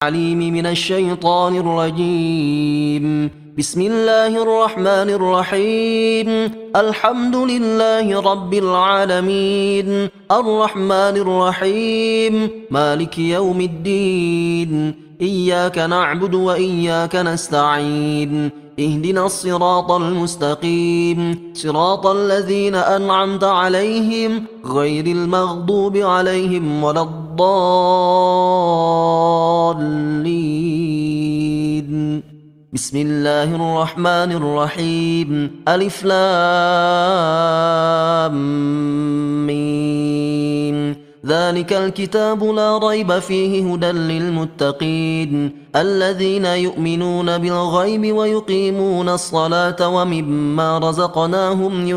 العليم من الشيطان الرجيم. بسم الله الرحمن الرحيم. الحمد لله رب العالمين الرحمن الرحيم مالك يوم الدين. إياك نعبد وإياك نستعين. اهدنا الصراط المستقيم صراط الذين أنعمت عليهم غير المغضوب عليهم ولا الضالين. بسم الله الرحمن الرحيم. ألف لام ميم. ذلك الكتاب لا ريب فيه هدى للمتقين الذين يؤمنون بالغيب ويقيمون الصلاة ومما رزقناهم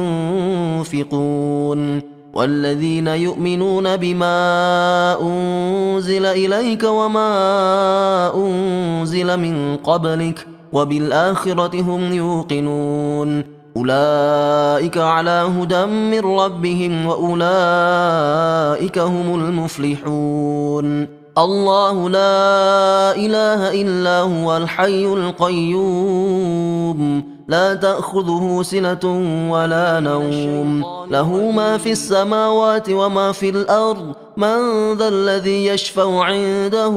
ينفقون والذين يؤمنون بما أنزل إليك وما أنزل من قبلك وبالآخرة هم يوقنون أولئك على هدى من ربهم وأولئك هم المفلحون. الله لا إله إلا هو الحي القيوم لا تأخذه سنة ولا نوم له ما في السماوات وما في الأرض من ذا الذي يشفع عنده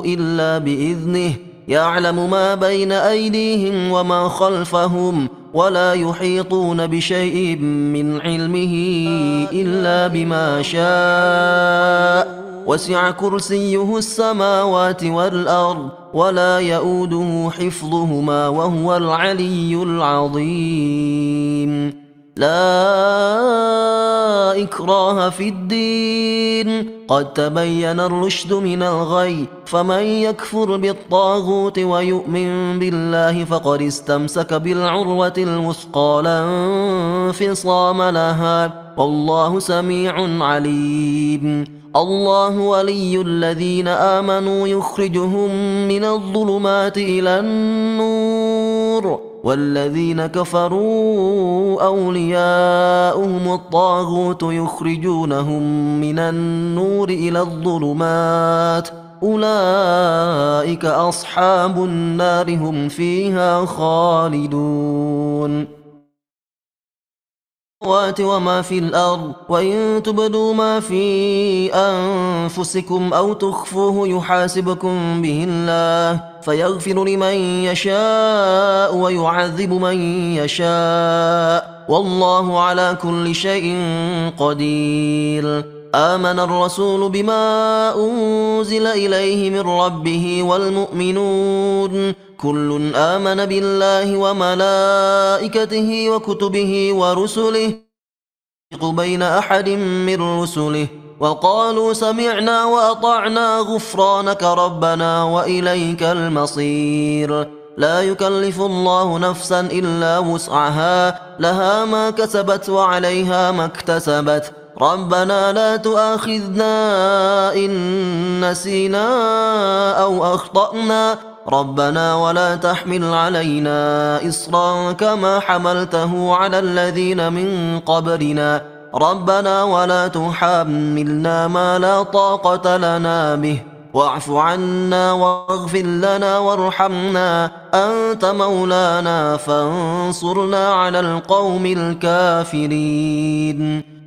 إلا بإذنه يعلم ما بين أيديهم وما خلفهم ولا يحيطون بشيء من علمه إلا بما شاء وسع كرسيه السماوات والأرض ولا يؤوده حفظهما وهو العلي العظيم. لا إكراه في الدين قد تبين الرشد من الغي فمن يكفر بالطاغوت ويؤمن بالله فقد استمسك بالعروة الوثقى لا انفصام لها والله سميع عليم. الله ولي الذين آمنوا يخرجهم من الظلمات إلى النور والذين كفروا أولياؤهم الطاغوت يخرجونهم من النور إلى الظلمات أولئك أصحاب النار هم فيها خالدون. وما في الأرض وإن تبدوا ما في أنفسكم أو تخفوه يحاسبكم به الله فيغفر لمن يشاء ويعذب من يشاء والله على كل شيء قدير. آمن الرسول بما أنزل إليه من ربه والمؤمنون كل آمن بالله وملائكته وكتبه ورسله بين أحد من رسله وقالوا سمعنا وأطعنا غفرانك ربنا وإليك المصير. لا يكلف الله نفسا إلا وسعها لها ما كسبت وعليها ما اكتسبت ربنا لا تؤاخذنا إن نسينا أو أخطأنا ربنا ولا تحمل علينا إصرا كما حملته على الذين من قبلنا ربنا ولا تحملنا ما لا طاقة لنا به واعف عنا واغفر لنا وارحمنا أنت مولانا فانصرنا على القوم الكافرين.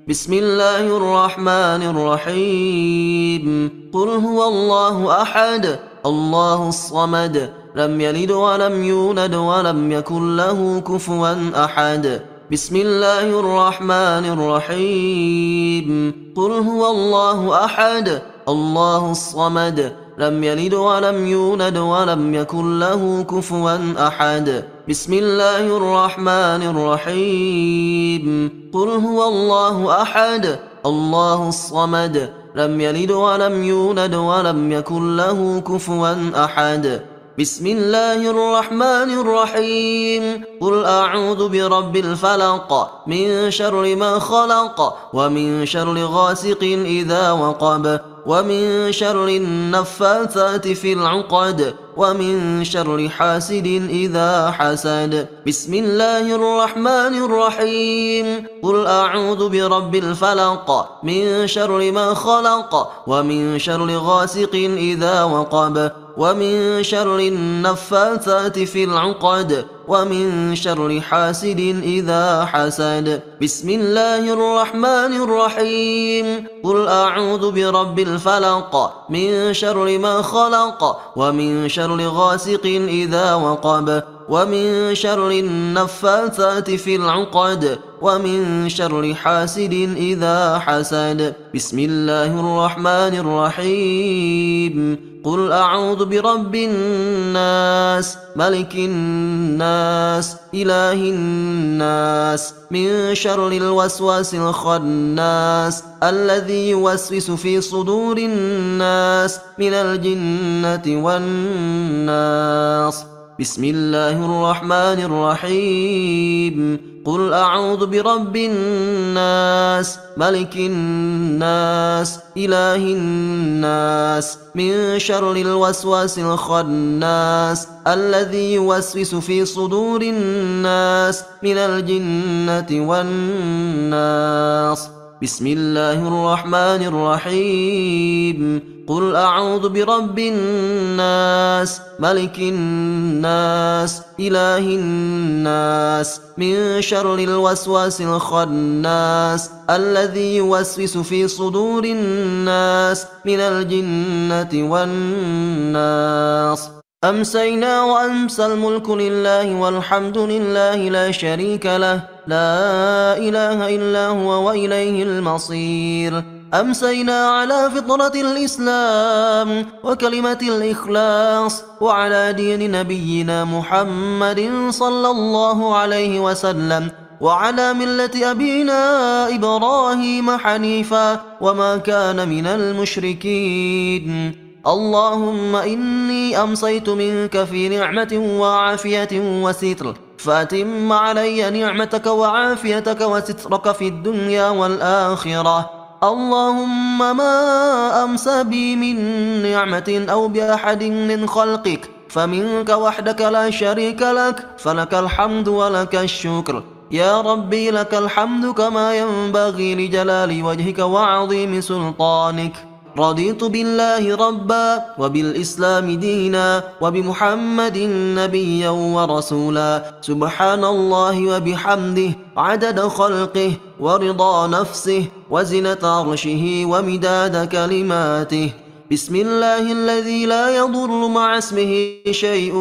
بسم الله الرحمن الرحيم. قل هو الله أحد الله الصمد لم يلد ولم يولد ولم يكن له كفوا أحد. بسم الله الرحمن الرحيم. قل هو الله أحد الله الصمد لم يلد ولم يولد ولم يكن له كفوا أحد. بسم الله الرحمن الرحيم. قل هو الله أحد الله الصمد لم يلد ولم يولد ولم يكن له كفوا أحد. بسم الله الرحمن الرحيم. قل أعوذ برب الفلق من شر ما خلق ومن شر غاسق إذا وقب ومن شر النفاثات في العقد ومن شر حاسد إذا حسد. بسم الله الرحمن الرحيم. قل أعوذ برب الفلق من شر ما خلق ومن شر غاسق إذا وقب ومن شر النفاثات في العقد ومن شر حاسد إذا حسد. بسم الله الرحمن الرحيم. قل أعوذ برب الفلق من شر ما خلق ومن شر غاسق إذا وقب ومن شر النفاثات في العقد ومن شر حاسد إذا حسد. بسم الله الرحمن الرحيم. قل أعوذ برب الناس ملك الناس إله الناس من شر الوسواس الخناس الذي يوسوس في صدور الناس من الجنة والناس. بسم الله الرحمن الرحيم. قل أعوذ برب الناس ملك الناس إله الناس من شر الوسواس الخناس الذي يوسوس في صدور الناس من الجنة والناس. بسم الله الرحمن الرحيم. قل أعوذ برب الناس ملك الناس إله الناس من شر الوسواس الخناس الذي يوسوس في صدور الناس من الجنة والناس. أمسينا وأمسى الملك لله والحمد لله لا شريك له لا إله إلا هو وإليه المصير. أمسينا على فطرة الإسلام وكلمة الإخلاص وعلى دين نبينا محمد صلى الله عليه وسلم وعلى ملة أبينا إبراهيم حنيفا وما كان من المشركين. اللهم إني أمسيت منك في نعمة وعافية وستر فأتم علي نعمتك وعافيتك وسترك في الدنيا والآخرة. اللهم ما أمسى بي من نعمة أو بأحد من خلقك فمنك وحدك لا شريك لك فلك الحمد ولك الشكر. يا ربي لك الحمد كما ينبغي لجلال وجهك وعظيم سلطانك. رضيت بالله ربا وبالإسلام دينا وبمحمد نبيا ورسولا. سبحان الله وبحمده عدد خلقه ورضا نفسه وزنة عرشه ومداد كلماته. بسم الله الذي لا يضر مع اسمه شيء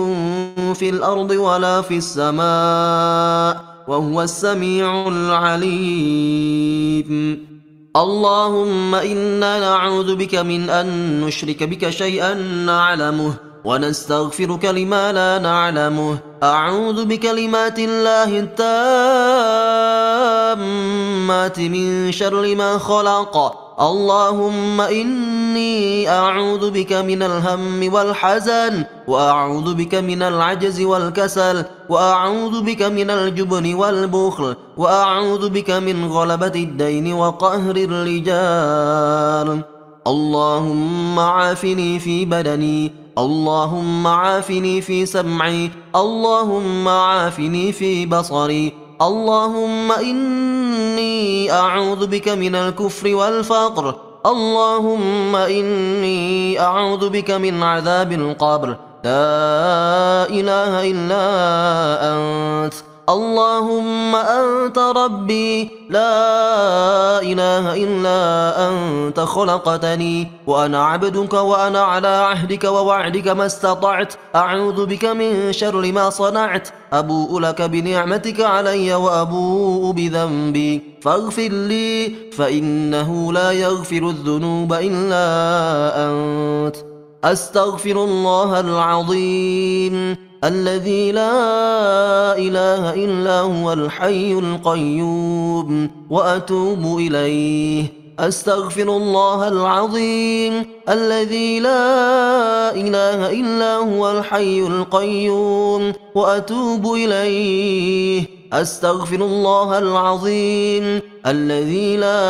في الأرض ولا في السماء وهو السميع العليم. اللهم إنا نعوذ بك من أن نشرك بك شيئا نعلمه ونستغفرك لما لا نعلمه. أعوذ بكلمات الله التامات من شر ما خلق. اللهم إني أعوذ بك من الهم والحزن وأعوذ بك من العجز والكسل وأعوذ بك من الجبن والبخل وأعوذ بك من غلبة الدين وقهر الرجال. اللهم عافني في بدني. اللهم عافني في سمعي. اللهم عافني في بصري. اللهم إني أعوذ بك من الكفر والفقر. اللهم إني أعوذ بك من عذاب القبر. لا إله إلا أنت. اللهم أنت ربي لا إله إلا أنت خلقتني وأنا عبدك وأنا على عهدك ووعدك ما استطعت. أعوذ بك من شر ما صنعت. أبوء لك بنعمتك علي وأبوء بذنبي فاغفر لي فإنه لا يغفر الذنوب إلا أنت. أستغفر الله العظيم الذي لا إله إلا هو الحي القيوم وأتوب إليه. أستغفر الله العظيم الذي لا إله إلا هو الحي القيوم وأتوب إليه. أستغفر الله العظيم الذي لا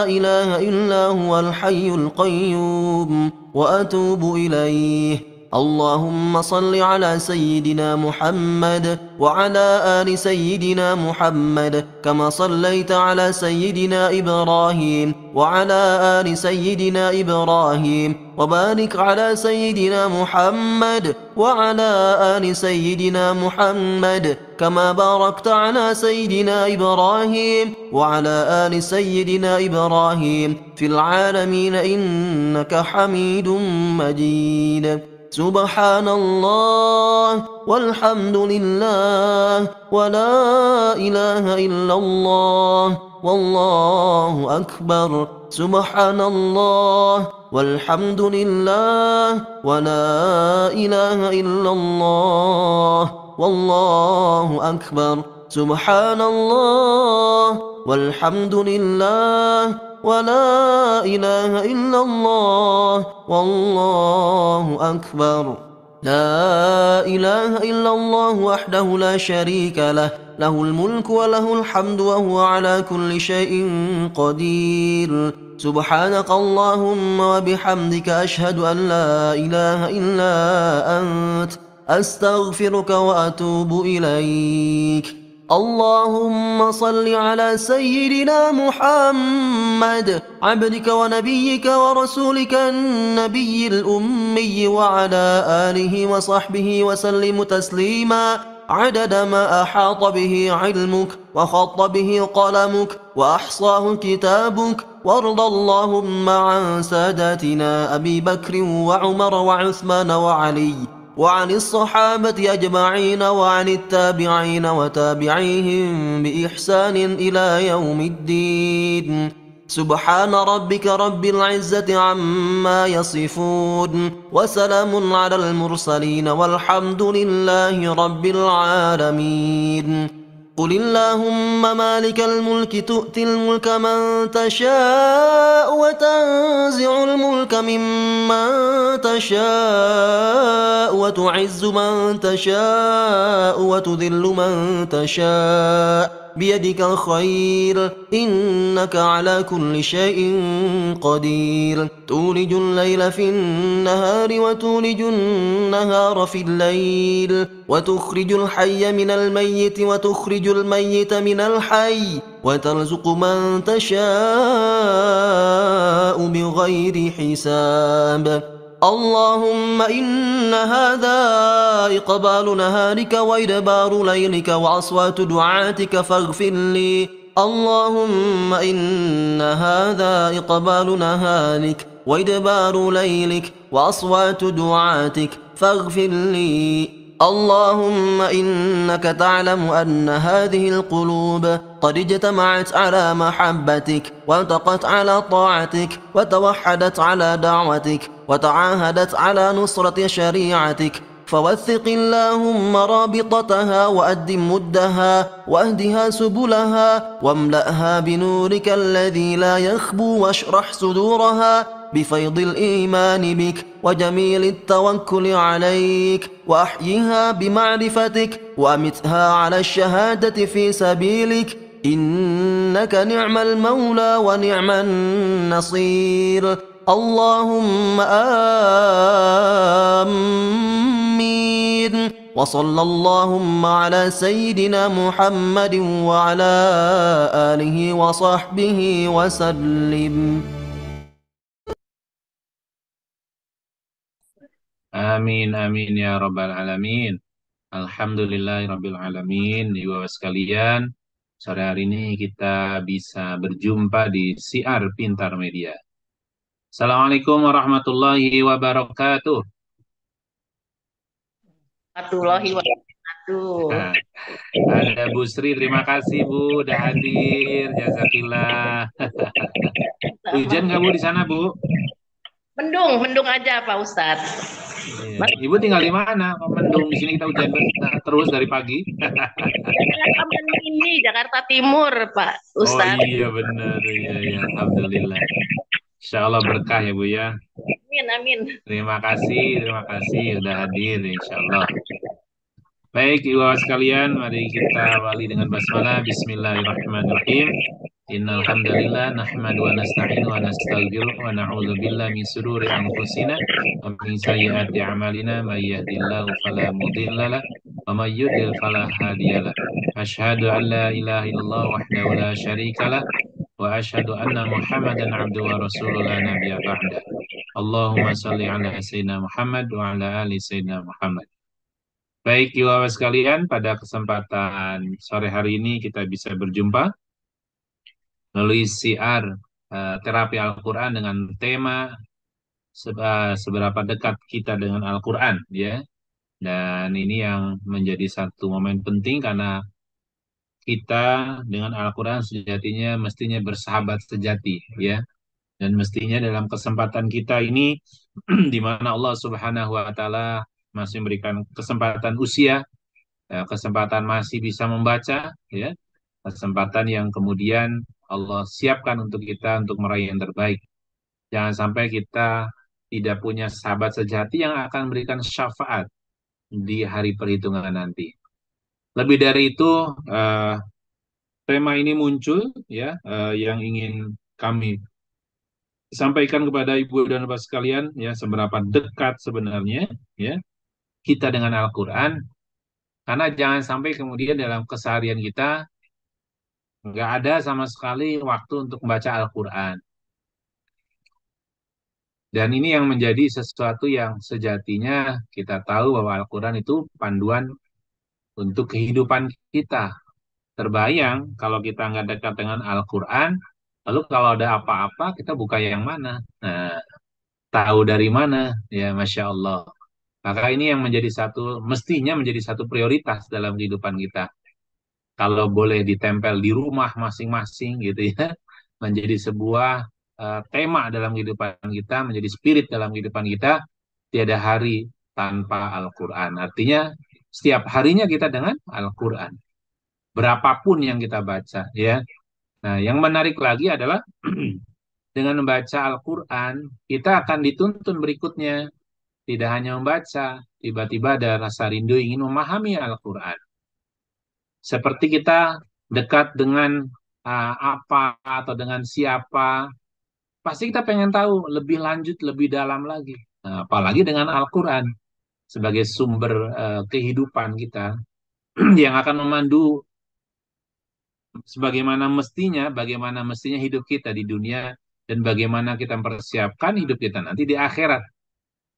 إله إلا هو الحي القيوم وأتوب إليه. اللهم صل على سيدنا محمد وعلى آل سيدنا محمد كما صليت على سيدنا إبراهيم وعلى آل سيدنا إبراهيم وبارك على سيدنا محمد وعلى آل سيدنا محمد كما باركت على سيدنا إبراهيم وعلى آل سيدنا إبراهيم في العالمين إنك حميد مجيد. سبحان الله والحمد لله ولا إله إلا الله والله أكبر. سبحان الله والحمد لله ولا إله إلا الله والله أكبر. سبحان الله والحمد لله ولا إله إلا الله والله أكبر. لا إله إلا الله وحده لا شريك له، له الملك وله الحمد وهو على كل شيء قدير. سبحانك اللهم وبحمدك أشهد أن لا إله إلا أنت، أستغفرك وأتوب إليك. اللهم صل على سيدنا محمد عبدك ونبيك ورسولك النبي الأمي وعلى آله وصحبه وسلم تسليما عدد ما أحاط به علمك وخط به قلمك وأحصاه كتابك. وارض اللهم عن ساداتنا أبي بكر وعمر وعثمان وعلي وعن الصحابة أجمعين وعن التابعين وتابعيهم بإحسان إلى يوم الدين. سبحان ربك رب العزة عما يصفون وسلام على المرسلين والحمد لله رب العالمين. قل اللهم مالك الملك تؤتي الملك من تشاء وتنزع الملك ممن تشاء وتعز من تشاء وتذل من تشاء بيدك الخير إنك على كل شيء قدير. تولج الليل في النهار وتولج النهار في الليل وتخرج الحي من الميت وتخرج الميت من الحي وترزق من تشاء بغير حساب. اللهم إن هذا إقبال نهارك وإدبار ليلك وأصوات دعاتك فاغفر لي. اللهم إن هذا إقبال نهارك وإدبار ليلك وأصوات دعاتك فاغفر لي. اللهم إنك تعلم أن هذه القلوب قد اجتمعت على محبتك والتقت على طاعتك وتوحدت على دعوتك وتعاهدت على نصرة شريعتك، فوثق اللهم رابطتها وأدم مدها واهدها سبلها واملأها بنورك الذي لا يخبو واشرح صدورها بفيض الإيمان بك وجميل التوكل عليك، وأحيها بمعرفتك وأمتها على الشهادة في سبيلك، إنك نعم المولى ونعم النصير. اللهم آمين. وصلى اللهم على سيدنا محمد وعلى آله وصحبه وسلم. Amin, amin ya rabbal alamin. Alhamdulillahirabbil alamin. Ibu bapak sekalian, sore hari ini kita bisa berjumpa di Siar Pintar Media. Assalamualaikum warahmatullahi wabarakatuh. Warahmatullahi wabarakatuh. Ada Bu Sri, terima kasih Bu udah hadir. Jazakillah. Hujan nggak Bu di sana Bu? Mendung aja Pak Ustadz. Iya. Ibu tinggal di mana? Kok mendung di sini kita hujan terus dari pagi. Ini Jakarta Timur Pak Ustadz. Oh iya benar, iya. Alhamdulillah. Insya Allah berkah ya Bu ya. Amin. Terima kasih udah hadir insya Allah. Baik ibu sekalian, mari kita awali dengan basmalah. Bismillahirrahmanirrahim. Innal hamdalillah nahmadu wa nasta'inu wa nastaghfiruh wa na'udzu billahi min shururi anfusina wa min sayyiati a'malina may yahdihillahu fala mudhillalah wa may yudlil fala hadiyalah. Asyhadu an la ilaha illallah wahdahu la syarikalah wa asyhadu anna Muhammadan abduhu wa rasuluhu la nabiyya ba'da. Allahumma shalli ala sayyidina Muhammad wa ala ali sayyidina Muhammad. Baik, Ibu sekalian, pada kesempatan sore hari ini kita bisa berjumpa melalui siar terapi Al-Quran dengan tema seberapa dekat kita dengan Al-Quran, ya. Dan ini yang menjadi satu momen penting karena kita dengan Al-Quran sejatinya mestinya bersahabat sejati, ya. Dan mestinya dalam kesempatan kita ini di mana Allah Subhanahu wa taala masih memberikan kesempatan usia, kesempatan masih bisa membaca, ya. Kesempatan yang kemudian Allah siapkan untuk kita untuk meraih yang terbaik. Jangan sampai kita tidak punya sahabat sejati yang akan memberikan syafaat di hari perhitungan nanti. Lebih dari itu, tema ini muncul, ya, yang ingin kami sampaikan kepada Ibu dan Bapak sekalian, ya, seberapa dekat sebenarnya, ya, kita dengan Al-Quran. Karena jangan sampai kemudian dalam keseharian kita nggak ada sama sekali waktu untuk membaca Al-Quran. Dan ini yang menjadi sesuatu yang sejatinya kita tahu bahwa Al-Quran itu panduan untuk kehidupan kita. Terbayang kalau kita nggak dekat dengan Al-Quran, lalu kalau ada apa-apa kita buka yang mana? Nah, tahu dari mana? Ya, Masya Allah. Maka ini yang menjadi mestinya menjadi satu prioritas dalam kehidupan kita. Kalau boleh ditempel di rumah masing-masing gitu ya, menjadi sebuah tema dalam kehidupan kita, menjadi spirit dalam kehidupan kita, tiada hari tanpa Al-Quran. Artinya setiap harinya kita dengan Al-Quran. Berapapun yang kita baca, ya. Nah, yang menarik lagi adalah dengan membaca Al-Quran, kita akan dituntun berikutnya. Tidak hanya membaca, tiba-tiba ada rasa rindu ingin memahami Al-Quran. Seperti kita dekat dengan apa atau dengan siapa, pasti kita pengen tahu lebih lanjut, lebih dalam lagi. Nah, apalagi dengan Al-Quran sebagai sumber kehidupan kita yang akan memandu bagaimana mestinya hidup kita di dunia dan bagaimana kita mempersiapkan hidup kita nanti di akhirat.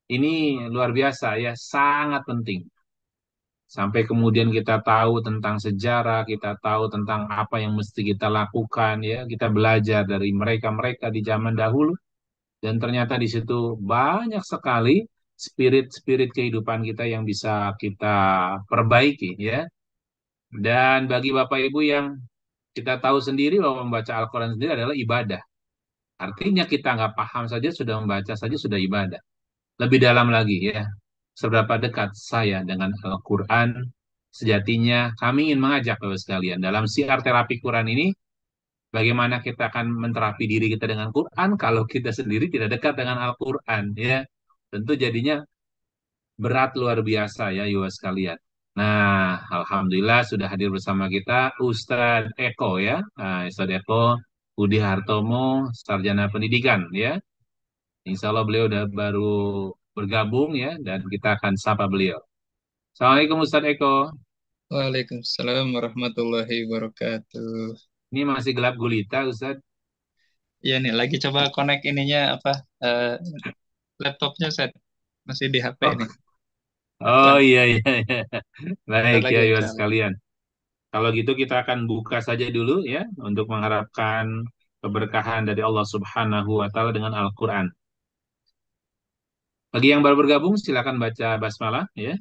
Ini luar biasa ya, sangat penting. Sampai kemudian kita tahu tentang sejarah, kita tahu tentang apa yang mesti kita lakukan, ya. Kita belajar dari mereka-mereka di zaman dahulu, dan ternyata di situ banyak sekali spirit-spirit kehidupan kita yang bisa kita perbaiki, ya. Dan bagi Bapak Ibu yang kita tahu sendiri bahwa membaca Al-Quran sendiri adalah ibadah. Artinya kita nggak paham saja sudah membaca saja sudah ibadah. Lebih dalam lagi ya, seberapa dekat saya dengan Al-Quran. Sejatinya kami ingin mengajak Bapak sekalian dalam siar terapi Quran ini, bagaimana kita akan menterapi diri kita dengan Quran kalau kita sendiri tidak dekat dengan Al-Quran, ya. Tentu jadinya berat luar biasa ya Bapak sekalian. Nah, Alhamdulillah sudah hadir bersama kita Ustadz Eko ya. Nah, Ustadz Eko Budi Hartomo, Sarjana Pendidikan ya. Insya Allah beliau udah baru bergabung ya, dan kita akan sapa beliau. Assalamualaikum Ustadz Eko. Waalaikumsalam warahmatullahi wabarakatuh. Ini masih gelap gulita Ustadz. Iya nih, lagi coba connect ininya laptopnya set masih di HP nih. Oh iya iya. Baik ya jalan. sekalian. Kalau gitu kita akan buka saja dulu ya untuk mengharapkan keberkahan dari Allah Subhanahu wa taala dengan Al-Qur'an. Bagi yang baru bergabung silakan baca basmalah ya.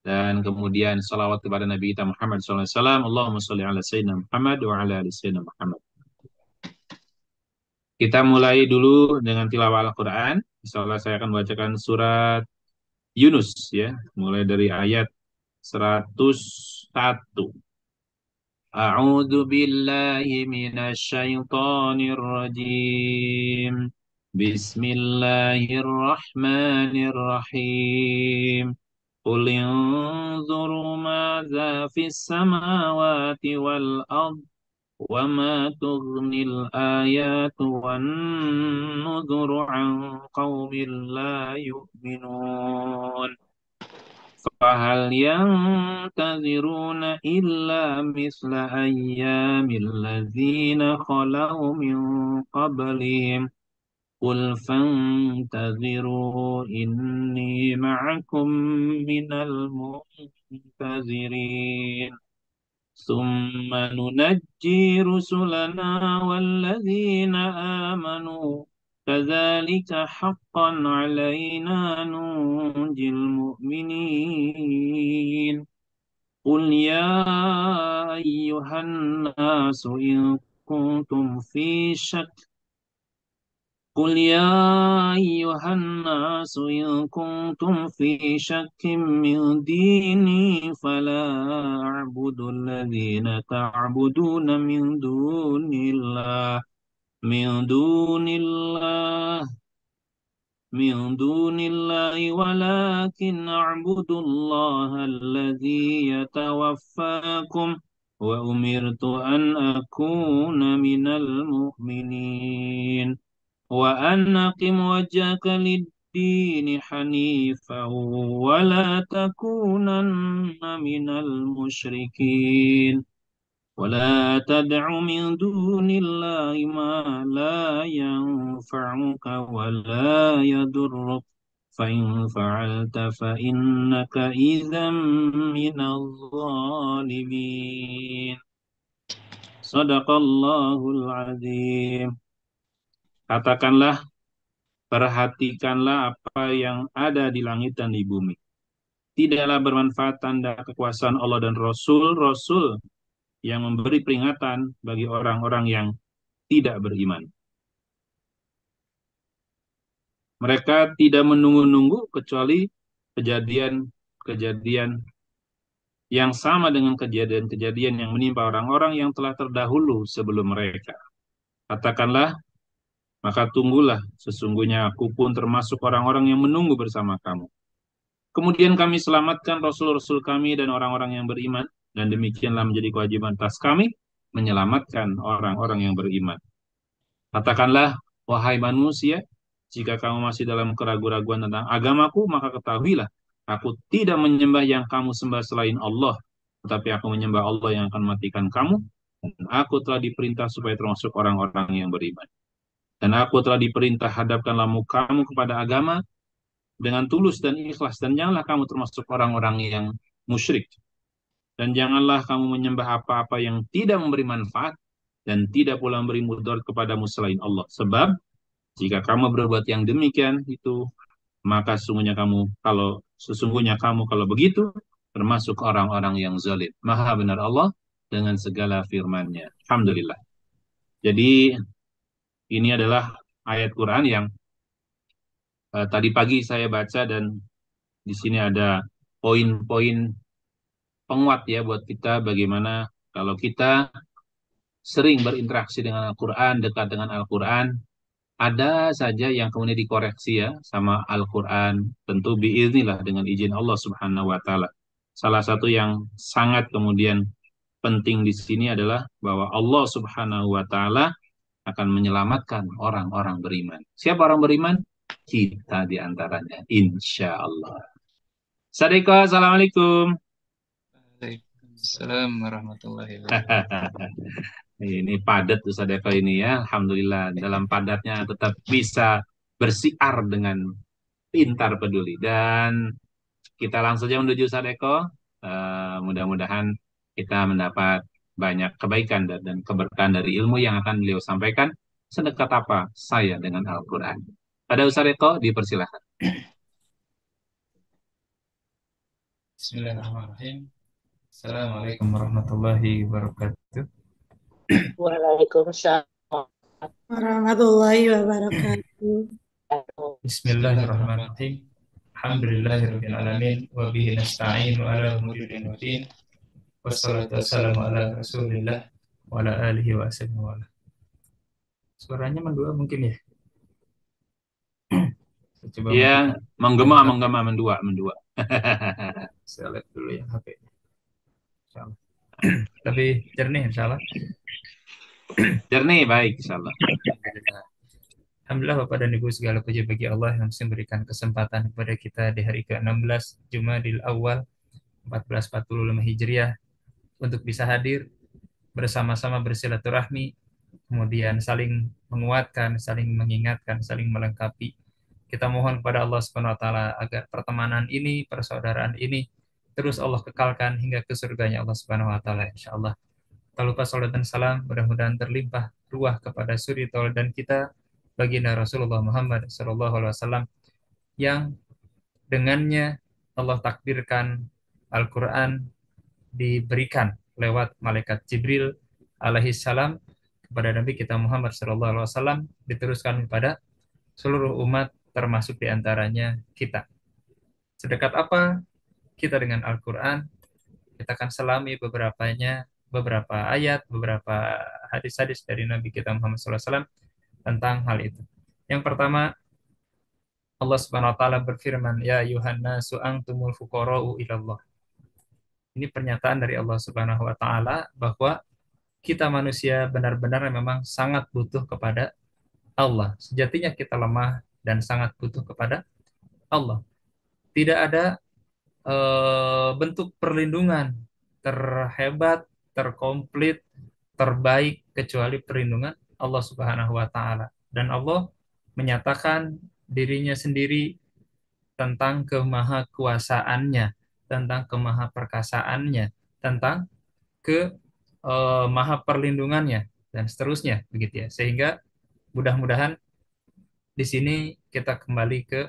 Dan kemudian salawat kepada Nabi kita Muhammad SAW. Allahumma sholli ala Sayyidina Muhammad wa ala ali Sayyidina Muhammad. Kita mulai dulu dengan tilawah Al-Quran. Insyaallah saya akan bacakan surat Yunus ya, mulai dari ayat 101. A'udzu billahi minasy syaithanir rajim. Bismillahirrahmanirrahim. Qul inzuru madza fis samawati wal ardh وما تغني الآيات والنذر عن قوم لا يؤمنون فهل ينتظرون إلا مثل أيام الذين خلوا من قبلهم قل فانتظروا إني معكم من المنتظرين ثم ننجي رسلنا والذين آمنوا كذلك حقا علينا ننجي المؤمنين قل يا أيها الناس إن كنتم في شك قل يا أيها الناس إن كنتم في شك من ديني فلا أعبد الذين تعبدون من دون الله ولكن أعبد الله الذي يتوفاكم وأمرت أن أكون من المؤمنين وأن أقم وجهك للدين حنيفا ولا تكونن من المشركين ولا تدع من دون الله ما لا ينفعك ولا يضرك فإن فعلت فإنك إذا من الظالمين صدق الله العظيم. Katakanlah, perhatikanlah apa yang ada di langit dan di bumi. Tidaklah bermanfaat tanda kekuasaan Allah dan Rasul-Rasul yang memberi peringatan bagi orang-orang yang tidak beriman. Mereka tidak menunggu-nunggu kecuali kejadian-kejadian yang sama dengan kejadian-kejadian yang menimpa orang-orang yang telah terdahulu sebelum mereka. Katakanlah, maka tunggulah, sesungguhnya aku pun termasuk orang-orang yang menunggu bersama kamu. Kemudian kami selamatkan Rasul-Rasul kami dan orang-orang yang beriman, dan demikianlah menjadi kewajiban atas kami menyelamatkan orang-orang yang beriman. Katakanlah, wahai manusia, jika kamu masih dalam keraguan-raguan tentang agamaku, maka ketahuilah, aku tidak menyembah yang kamu sembah selain Allah, tetapi aku menyembah Allah yang akan mematikan kamu, dan aku telah diperintah supaya termasuk orang-orang yang beriman. Dan aku telah diperintah hadapkanlah mukamu kepada agama dengan tulus dan ikhlas, dan janganlah kamu termasuk orang-orang yang musyrik. Dan janganlah kamu menyembah apa-apa yang tidak memberi manfaat dan tidak pula memberi mudarat kepadamu selain Allah. Sebab jika kamu berbuat yang demikian itu, maka sesungguhnya kamu kalau begitu termasuk orang-orang yang zalim. Maha benar Allah dengan segala firman-Nya. Alhamdulillah. Jadi ini adalah ayat Quran yang tadi pagi saya baca, dan di sini ada poin-poin penguat ya buat kita, bagaimana kalau kita sering berinteraksi dengan Al-Quran, dekat dengan Al-Quran, ada saja yang kemudian dikoreksi ya sama Al-Quran, tentu biiznillah dengan izin Allah Subhanahu wa Ta'ala. Salah satu yang sangat kemudian penting di sini adalah bahwa Allah Subhanahu wa Ta'ala akan menyelamatkan orang-orang beriman. Siapa orang beriman? Kita di antaranya, insya Allah. Sadeko, assalamualaikum. Waalaikumsalam warahmatullahi wabarakatuh. Ini padat tuh Sadeko ini ya, alhamdulillah. Dalam padatnya tetap bisa bersiar dengan pintar peduli. Dan kita langsung saja menuju Sadeko. Mudah-mudahan kita mendapat banyak kebaikan dan keberkahan dari ilmu yang akan beliau sampaikan. Sedekat apa saya dengan Al-Quran? Pada Ustaz Eko, dipersilahkan. Bismillahirrahmanirrahim. Assalamualaikum warahmatullahi wabarakatuh. Waalaikumsalam warahmatullahi wabarakatuh. Bismillahirrahmanirrahim. Alhamdulillahirabbil alamin wa bihi nasta'inu ala umuri dunya waddin. Wassalatu wassalamu ala Rasulillah wa ala alihi wa sahbihi. Suaranya mendua mungkin ya? Coba Ya, menggema, mendua. saya lihat dulu ya HP. Insyaallah. Tapi jernih insyaallah. Jernih, baik, insyaallah. Alhamdulillah. Alhamdulillah Bapak dan Ibu, segala puji bagi Allah yang masih memberikan kesempatan kepada kita di hari ke-16 Jumadil Awal 1445 Hijriah untuk bisa hadir bersama-sama bersilaturahmi, kemudian saling menguatkan, saling mengingatkan, saling melengkapi. Kita mohon kepada Allah Subhanahu wa taala agar pertemanan ini, persaudaraan ini terus Allah kekalkan hingga ke surganya Allah Subhanahu wa taala insyaallah. Tak lupa salat dan salam mudah-mudahan terlimpah ruah kepada suri tauladan kita baginda Rasulullah Muhammad sallallahu alaihi wasallam yang dengannya Allah takdirkan Al-Qur'an diberikan lewat malaikat Jibril alaihi salam kepada Nabi kita Muhammad sallallahu alaihi wasallam, diteruskan kepada seluruh umat termasuk diantaranya kita. Sedekat apa kita dengan Al-Quran? Kita akan selami beberapa ayat, beberapa hadis-hadis dari Nabi kita Muhammad SAW tentang hal itu. Yang pertama, Allah Subhanahu wa taala berfirman, "Ya ayuhan nasu antumul fuqara'u ilallah." Ini pernyataan dari Allah Subhanahu wa taala bahwa kita manusia benar-benar memang sangat butuh kepada Allah. Sejatinya kita lemah dan sangat butuh kepada Allah. Tidak ada bentuk perlindungan terhebat, terkomplit, terbaik kecuali perlindungan Allah Subhanahu wa taala. Dan Allah menyatakan dirinya sendiri tentang kemahakuasaannya, tentang kemahaperkasaannya, tentang ke maha perlindungannya dan seterusnya begitu ya. Sehingga mudah-mudahan di sini kita kembali ke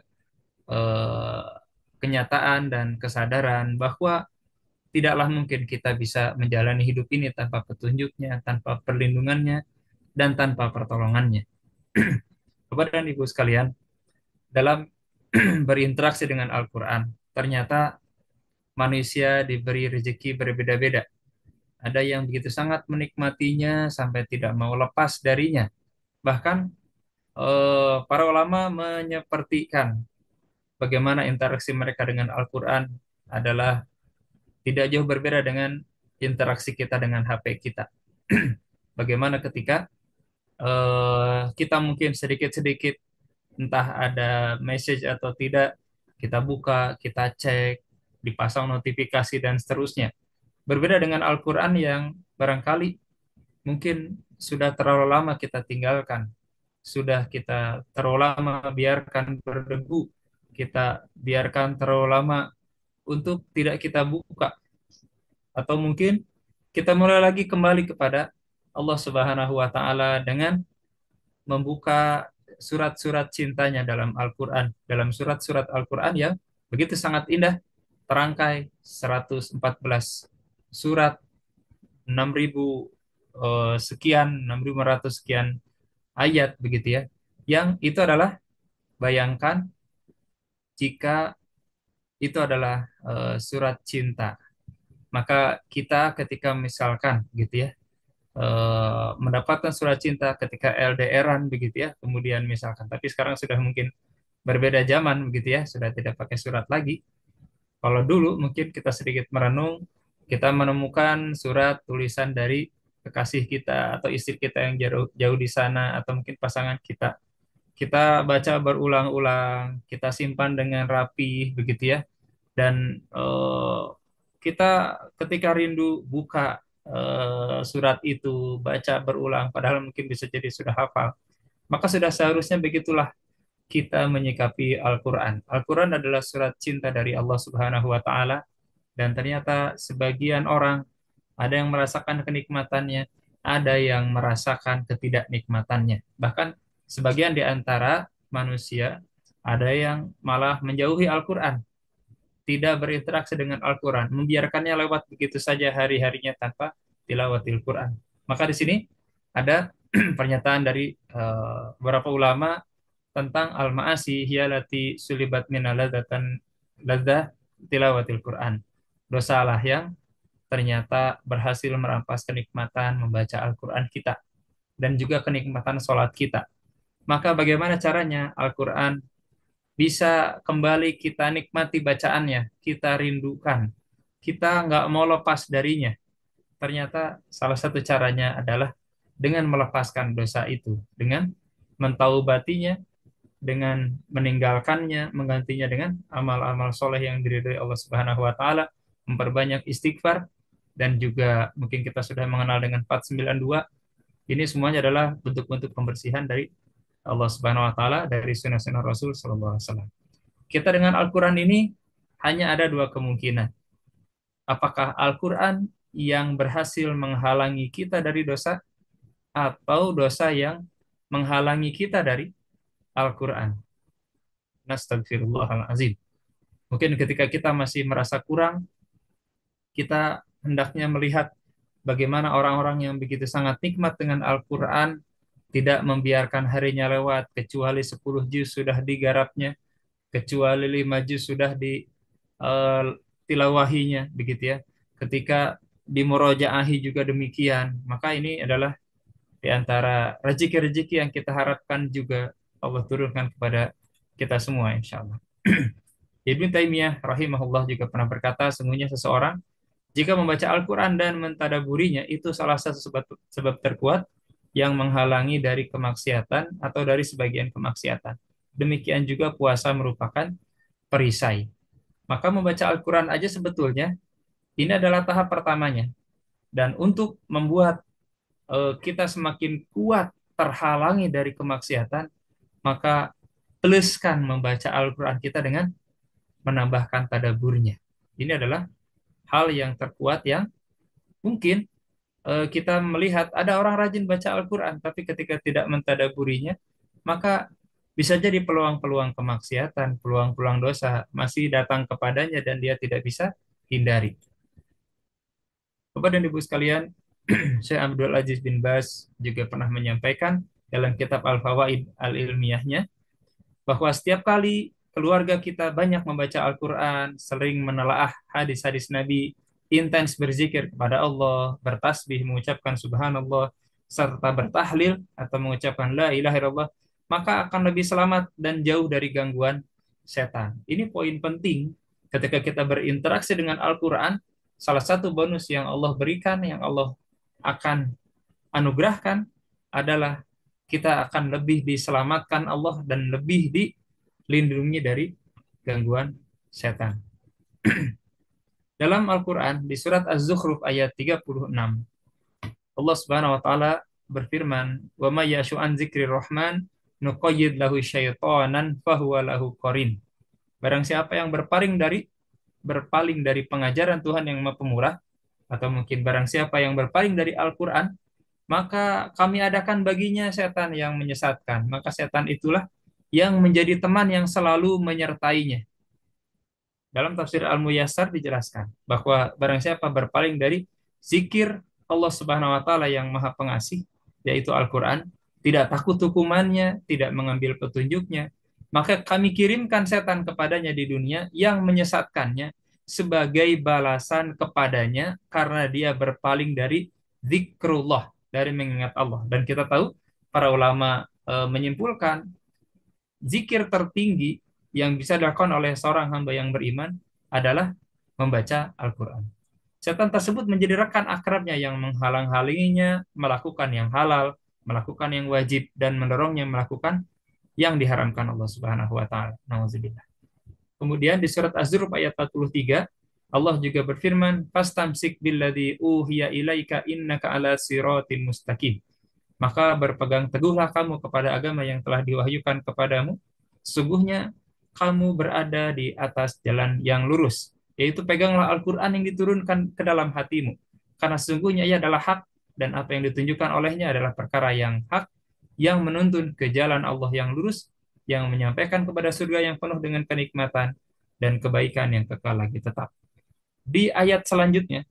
eh, kenyataan dan kesadaran bahwa tidaklah mungkin kita bisa menjalani hidup ini tanpa petunjuknya, tanpa perlindungannya, dan tanpa pertolongannya. Bapak dan Ibu sekalian, dalam berinteraksi dengan Al-Quran, ternyata manusia diberi rezeki berbeda-beda. Ada yang begitu sangat menikmatinya sampai tidak mau lepas darinya. Bahkan para ulama menyepertikan bagaimana interaksi mereka dengan Al-Quran adalah tidak jauh berbeda dengan interaksi kita dengan HP kita. Bagaimana ketika kita mungkin sedikit-sedikit entah ada message atau tidak, kita buka, kita cek, dipasang notifikasi dan seterusnya. Berbeda dengan Al-Quran yang barangkali mungkin sudah terlalu lama kita tinggalkan, sudah kita terlalu lama biarkan berdebu, kita biarkan terlalu lama untuk tidak kita buka, atau mungkin kita mulai lagi kembali kepada Allah Subhanahu wa taala dengan membuka surat-surat cintanya dalam Al-Qur'an, dalam surat-surat Al-Qur'an yang begitu sangat indah, terangkai 114 surat, 6.000 sekian, 6.500 sekian ayat begitu ya. Yang itu adalah, bayangkan jika itu adalah surat cinta, maka kita ketika misalkan gitu ya mendapatkan surat cinta ketika LDRan begitu ya, kemudian misalkan, tapi sekarang sudah mungkin berbeda zaman begitu ya, sudah tidak pakai surat lagi. Kalau dulu mungkin kita sedikit merenung, kita menemukan surat tulisan dari kekasih kita atau istri kita yang jauh, jauh di sana, atau mungkin pasangan kita. Kita baca berulang-ulang, kita simpan dengan rapi begitu ya. Dan kita ketika rindu buka surat itu, baca berulang, padahal mungkin bisa jadi sudah hafal. Maka sudah seharusnya begitulah kita menyikapi Al-Quran. Al-Quran adalah surat cinta dari Allah Subhanahu wa Ta'ala, dan ternyata sebagian orang ada yang merasakan kenikmatannya, ada yang merasakan ketidaknikmatannya. Bahkan sebagian di antara manusia ada yang malah menjauhi Al-Quran, tidak berinteraksi dengan Al-Quran, membiarkannya lewat begitu saja hari-harinya tanpa tilawatil Quran. Maka di sini ada pernyataan dari beberapa ulama tentang al-ma'asi hiyalati sulibat minaladzatan ladzah tilawatil Quran. Dosalah yang ternyata berhasil merampas kenikmatan membaca Al-Quran kita dan juga kenikmatan sholat kita. Maka bagaimana caranya Al-Quran bisa kembali kita nikmati bacaannya, kita rindukan, kita nggak mau lepas darinya? Ternyata salah satu caranya adalah dengan melepaskan dosa itu, dengan mentaubatinya, dengan meninggalkannya, menggantinya dengan amal-amal soleh yang diridhoi Allah Subhanahu wa taala, memperbanyak istighfar, dan juga mungkin kita sudah mengenal dengan 492. Ini semuanya adalah bentuk-bentuk pembersihan dari Allah Subhanahu wa taala, dari sunnah-sunnah Rasul sallallahu alaihi wasallam. Kita dengan Al-Qur'an ini hanya ada dua kemungkinan. Apakah Al-Qur'an yang berhasil menghalangi kita dari dosa, atau dosa yang menghalangi kita dari Al-Qur'an. Nastagfirullahalazim. Mungkin ketika kita masih merasa kurang, kita hendaknya melihat bagaimana orang-orang yang begitu sangat nikmat dengan Al-Quran, tidak membiarkan harinya lewat, kecuali 10 juz sudah digarapnya, kecuali 5 juz sudah tilawahinya, begitu ya. Ketika dimurojaahi juga demikian, maka ini adalah di antara rezeki-rezeki yang kita harapkan juga Allah turunkan kepada kita semua, insya Allah. Ibnu Taimiyah rahimahullah juga pernah berkata, sesungguhnya seseorang jika membaca Al-Quran dan mentadaburinya, itu salah satu sebab terkuat yang menghalangi dari kemaksiatan atau dari sebagian kemaksiatan. Demikian juga puasa merupakan perisai. Maka membaca Al-Quran aja sebetulnya ini adalah tahap pertamanya. Dan untuk membuat kita semakin kuat terhalangi dari kemaksiatan, maka pluskan membaca Al-Quran kita dengan menambahkan tadaburnya. Ini adalah hal yang terkuat yang mungkin kita melihat ada orang rajin baca Al-Quran, tapi ketika tidak mentadaburinya, maka bisa jadi peluang-peluang kemaksiatan, peluang-peluang dosa masih datang kepadanya dan dia tidak bisa hindari. Bapak dan Ibu sekalian, Syekh Abdul Aziz bin Baz juga pernah menyampaikan dalam kitab Al-Fawaid Al-Ilmiyahnya, bahwa setiap kali keluarga kita banyak membaca Al-Quran, sering menelaah hadis-hadis Nabi, intens berzikir kepada Allah, bertasbih, mengucapkan subhanallah, serta bertahlil atau mengucapkan la ilaha illallah, maka akan lebih selamat dan jauh dari gangguan setan. Ini poin penting ketika kita berinteraksi dengan Al-Quran. Salah satu bonus yang Allah berikan, yang Allah akan anugerahkan adalah kita akan lebih diselamatkan Allah dan lebih dilindungi dari gangguan setan. Dalam Al-Quran, di surat Az-Zukhruf ayat 36, Allah Subhanahu wa taala berfirman, "Wa may yashu an dzikrir rahman nuqayyid lahu syaitanan fahuwa lahu qarin." Barang siapa yang berpaling dari pengajaran Tuhan yang Maha Pemurah, atau mungkin barang siapa yang berpaling dari Al-Quran, maka kami adakan baginya setan yang menyesatkan. Maka setan itulah yang menjadi teman yang selalu menyertainya. Dalam tafsir Al-Muyassar dijelaskan bahwa barang siapa berpaling dari zikir Allah Subhanahu wa taala yang Maha Pengasih, yaitu Al-Quran, tidak takut hukumannya, tidak mengambil petunjuknya, maka kami kirimkan setan kepadanya di dunia yang menyesatkannya sebagai balasan kepadanya karena dia berpaling dari zikrullah, dari mengingat Allah. Dan kita tahu para ulama menyimpulkan zikir tertinggi yang bisa dilakukan oleh seorang hamba yang beriman adalah membaca Al-Quran. Setan tersebut menjadi rekan akrabnya yang menghalang-halanginya melakukan yang halal, melakukan yang wajib, dan mendorongnya melakukan yang diharamkan Allah Subhanahu wa taala. Nauzubillah. Kemudian di surat Az-Zukhruf ayat 43, Allah juga berfirman, "Fastamsik billadzi uhiya ilaika innaka ala siratim mustaqim." Maka berpegang teguhlah kamu kepada agama yang telah diwahyukan kepadamu. Sesungguhnya kamu berada di atas jalan yang lurus. Yaitu peganglah Al-Quran yang diturunkan ke dalam hatimu. Karena sesungguhnya ia adalah hak, dan apa yang ditunjukkan olehnya adalah perkara yang hak, yang menuntun ke jalan Allah yang lurus, yang menyampaikan kepada surga yang penuh dengan kenikmatan dan kebaikan yang kekal lagi tetap. Di ayat selanjutnya,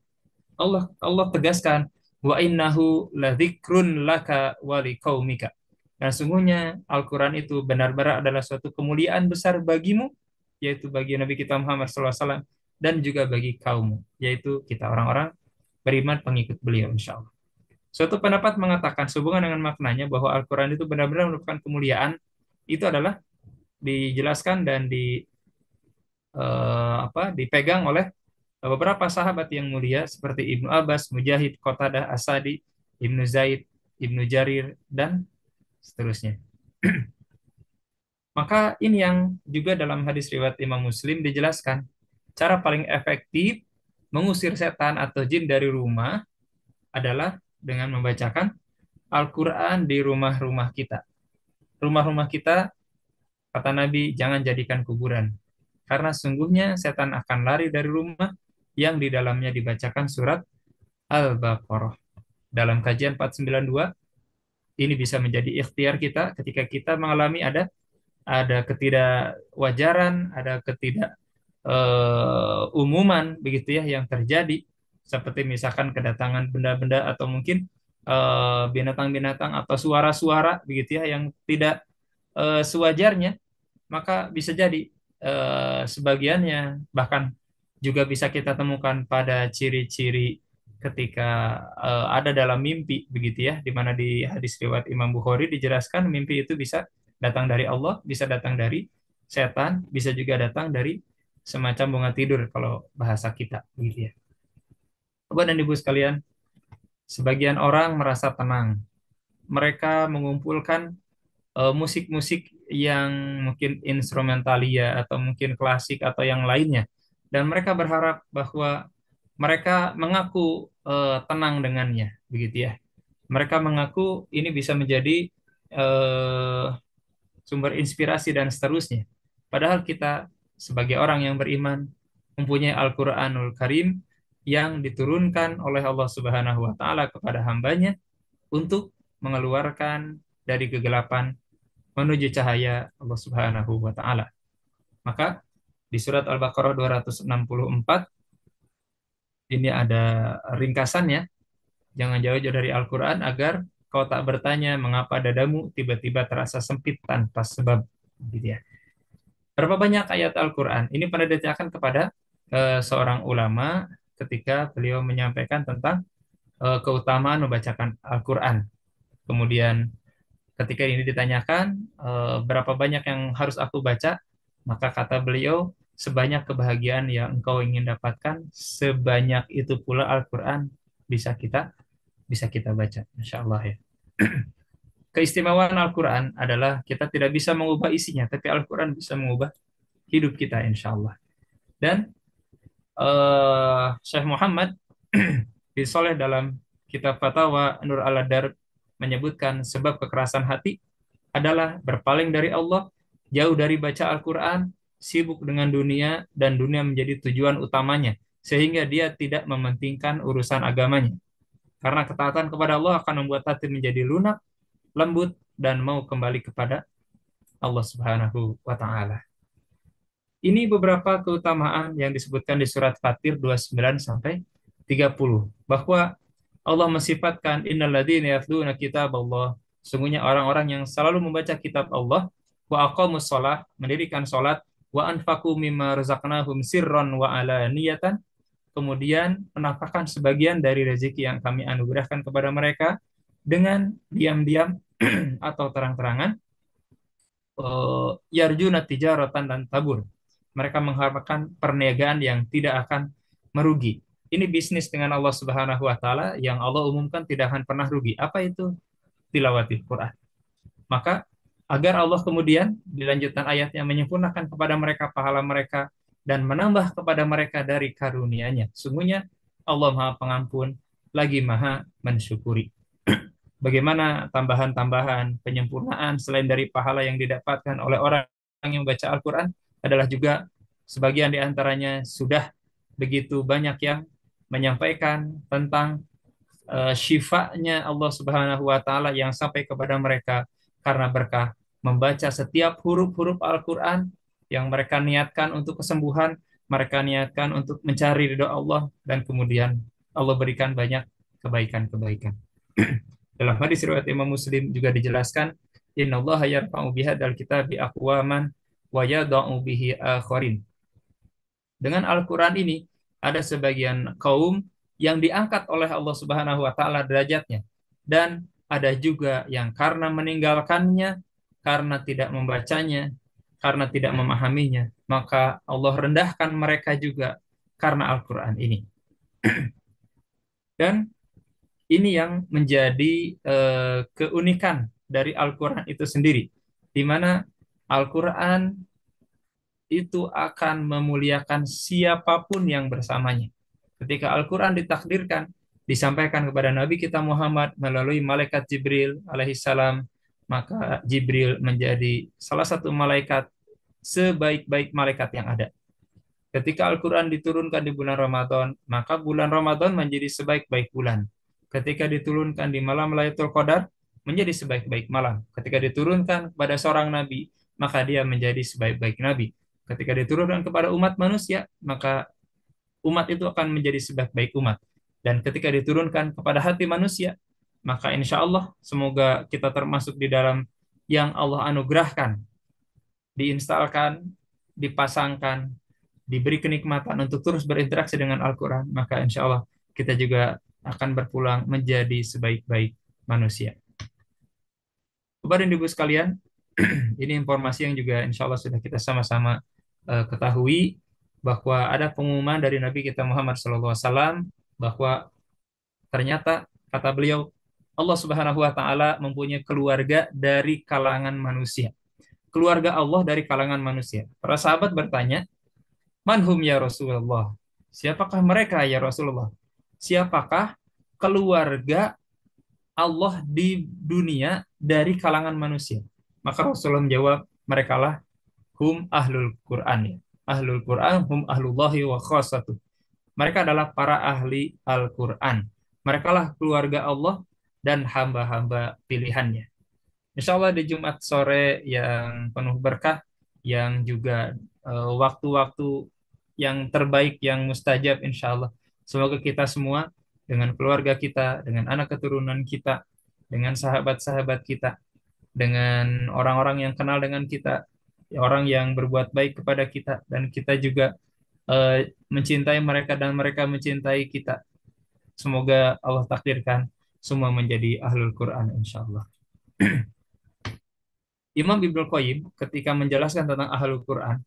Allah tegaskan, wa innahu ladzikrun laka wa liqaumika. Dan sungguhnya Al-Quran itu benar-benar adalah suatu kemuliaan besar bagimu, yaitu bagi Nabi kita Muhammad SAW, dan juga bagi kaummu, yaitu kita orang-orang beriman pengikut beliau insya Allah. Suatu pendapat mengatakan sehubungan dengan maknanya bahwa Al-Quran itu benar-benar merupakan kemuliaan, itu adalah dijelaskan dan dipegang oleh beberapa sahabat yang mulia seperti Ibnu Abbas, Mujahid, Qatadah, Asadi, Ibnu Zaid, Ibnu Jarir, dan seterusnya. Maka ini yang juga dalam hadis riwayat Imam Muslim dijelaskan, cara paling efektif mengusir setan atau jin dari rumah adalah dengan membacakan Al-Quran di rumah-rumah kita. Rumah-rumah kita, kata Nabi, jangan jadikan kuburan. Karena sungguhnya setan akan lari dari rumah yang di dalamnya dibacakan surat Al-Baqarah. Dalam kajian 492, ini bisa menjadi ikhtiar kita ketika kita mengalami ada ketidakwajaran, ada umuman begitu ya yang terjadi, seperti misalkan kedatangan benda-benda atau mungkin binatang-binatang atau suara-suara begitu ya yang tidak sewajarnya, maka bisa jadi sebagiannya bahkan juga bisa kita temukan pada ciri-ciri ketika ada dalam mimpi begitu ya, di mana di hadis riwayat Imam Bukhari dijelaskan mimpi itu bisa datang dari Allah, bisa datang dari setan, bisa juga datang dari semacam bunga tidur kalau bahasa kita begitu ya. Bapak dan Ibu sekalian, sebagian orang merasa tenang. Mereka mengumpulkan musik-musik yang mungkin instrumentalia atau mungkin klasik atau yang lainnya. Dan mereka berharap bahwa mereka mengaku tenang dengannya, begitu ya. Mereka mengaku ini bisa menjadi eh, sumber inspirasi dan seterusnya. Padahal kita sebagai orang yang beriman mempunyai Al-Quranul Karim yang diturunkan oleh Allah Subhanahu wa Ta'ala kepada hambanya untuk mengeluarkan dari kegelapan menuju cahaya Allah Subhanahu wa Ta'ala. Maka di surat Al-Baqarah 264 ini ada ringkasannya, jangan jauh-jauh dari Al-Quran agar kau tak bertanya mengapa dadamu tiba-tiba terasa sempit tanpa sebab, gitu ya. Berapa banyak ayat Al-Quran? Ini pernah ditanyakan kepada seorang ulama ketika beliau menyampaikan tentang keutamaan membacakan Al-Quran. Kemudian ketika ini ditanyakan berapa banyak yang harus aku baca, maka kata beliau, sebanyak kebahagiaan yang engkau ingin dapatkan, sebanyak itu pula Al-Quran bisa kita baca, Masya Allah ya. Keistimewaan Al-Quran adalah kita tidak bisa mengubah isinya, tapi Al-Quran bisa mengubah hidup kita, insya Allah. Dan Syekh Muhammad bin Soleh dalam kitab Fatawa Nur al-Darb menyebutkan sebab kekerasan hati adalah berpaling dari Allah, jauh dari baca Al-Quran, sibuk dengan dunia, dan dunia menjadi tujuan utamanya, sehingga dia tidak mementingkan urusan agamanya. Karena ketaatan kepada Allah akan membuat hati menjadi lunak, lembut, dan mau kembali kepada Allah Subhanahu wa Ta'ala. Ini beberapa keutamaan yang disebutkan di surat Fatir 29 sampai 30, bahwa Allah mensifatkan innalladzina yatluna kitaballah, sungguhnya orang-orang yang selalu membaca kitab Allah, wa aqamus shalah, mendirikan salat, wa anfaqu mimma razaqnahum sirran wa alaniyatan, kemudian menafkahkan sebagian dari rezeki yang kami anugerahkan kepada mereka dengan diam-diam atau terang-terangan, yarjuna tijaratan dan tabur, mereka mengharapkan perniagaan yang tidak akan merugi. Ini bisnis dengan Allah Subhanahu wa Ta'ala yang Allah umumkan tidak akan pernah rugi. Apa itu? Tilawatil Quran. Maka agar Allah kemudian di lanjutan ayatnya menyempurnakan kepada mereka pahala mereka dan menambah kepada mereka dari karunia-Nya. Sungguhnya Allah Maha Pengampun lagi Maha Mensyukuri. Bagaimana tambahan-tambahan penyempurnaan selain dari pahala yang didapatkan oleh orang yang membaca Al-Quran adalah juga sebagian di antaranya sudah begitu banyak yang menyampaikan tentang syifanya Allah Subhanahu wa Ta'ala yang sampai kepada mereka karena berkah membaca setiap huruf-huruf Al-Quran yang mereka niatkan untuk kesembuhan, mereka niatkan untuk mencari ridho Allah, dan kemudian Allah berikan banyak kebaikan-kebaikan. Dalam hadis riwayat Imam Muslim juga dijelaskan, innallaha yarfa'u bihadzal kitabi aqwaman wa yada'u bihi akharin. Dengan Al-Quran ini ada sebagian kaum yang diangkat oleh Allah Subhanahu wa Ta'ala derajatnya, dan ada juga yang karena meninggalkannya, karena tidak membacanya, karena tidak memahaminya, maka Allah rendahkan mereka juga karena Al-Quran ini. Dan Ini yang menjadi keunikan dari Al-Quran itu sendiri, di mana Al-Quran itu akan memuliakan siapapun yang bersamanya. Ketika Al-Quran ditakdirkan, disampaikan kepada Nabi kita Muhammad melalui malaikat Jibril alaihissalam, maka Jibril menjadi salah satu malaikat sebaik-baik malaikat yang ada. Ketika Al-Quran diturunkan di bulan Ramadan, maka bulan Ramadan menjadi sebaik-baik bulan. Ketika diturunkan di malam Lailatul Qadar, menjadi sebaik-baik malam. Ketika diturunkan kepada seorang nabi, maka dia menjadi sebaik-baik nabi. Ketika diturunkan kepada umat manusia, maka umat itu akan menjadi sebaik-baik umat. Dan ketika diturunkan kepada hati manusia, maka insya Allah semoga kita termasuk di dalam yang Allah anugerahkan, diinstalkan, dipasangkan, diberi kenikmatan untuk terus berinteraksi dengan Al-Quran, maka insya Allah kita juga akan berpulang menjadi sebaik-baik manusia. Bapak dan Ibu sekalian, ini informasi yang juga insya Allah sudah kita sama-sama ketahui, bahwa ada pengumuman dari Nabi kita Muhammad SAW bahwa ternyata kata beliau, Allah Subhanahu wa taala mempunyai keluarga dari kalangan manusia. Keluarga Allah dari kalangan manusia. Para sahabat bertanya, "Manhum ya Rasulullah?" Siapakah mereka ya Rasulullah? Siapakah keluarga Allah di dunia dari kalangan manusia? Maka Rasulullah menjawab, merekalah hum ahlul Quran ya. Ahlul Quran hum ahlullahi wa khasatuh. Mereka adalah para ahli Al-Quran. Mereka lah keluarga Allah dan hamba-hamba pilihannya. Insya Allah di Jumat sore yang penuh berkah, yang juga waktu-waktu yang terbaik, yang mustajab insya Allah. Semoga kita semua dengan keluarga kita, dengan anak keturunan kita, dengan sahabat-sahabat kita, dengan orang-orang yang kenal dengan kita, orang yang berbuat baik kepada kita, dan kita juga mencintai mereka dan mereka mencintai kita. Semoga Allah takdirkan semua menjadi ahlul Quran insya Allah. Imam Ibnul Qayyim ketika menjelaskan tentang ahlul Quran,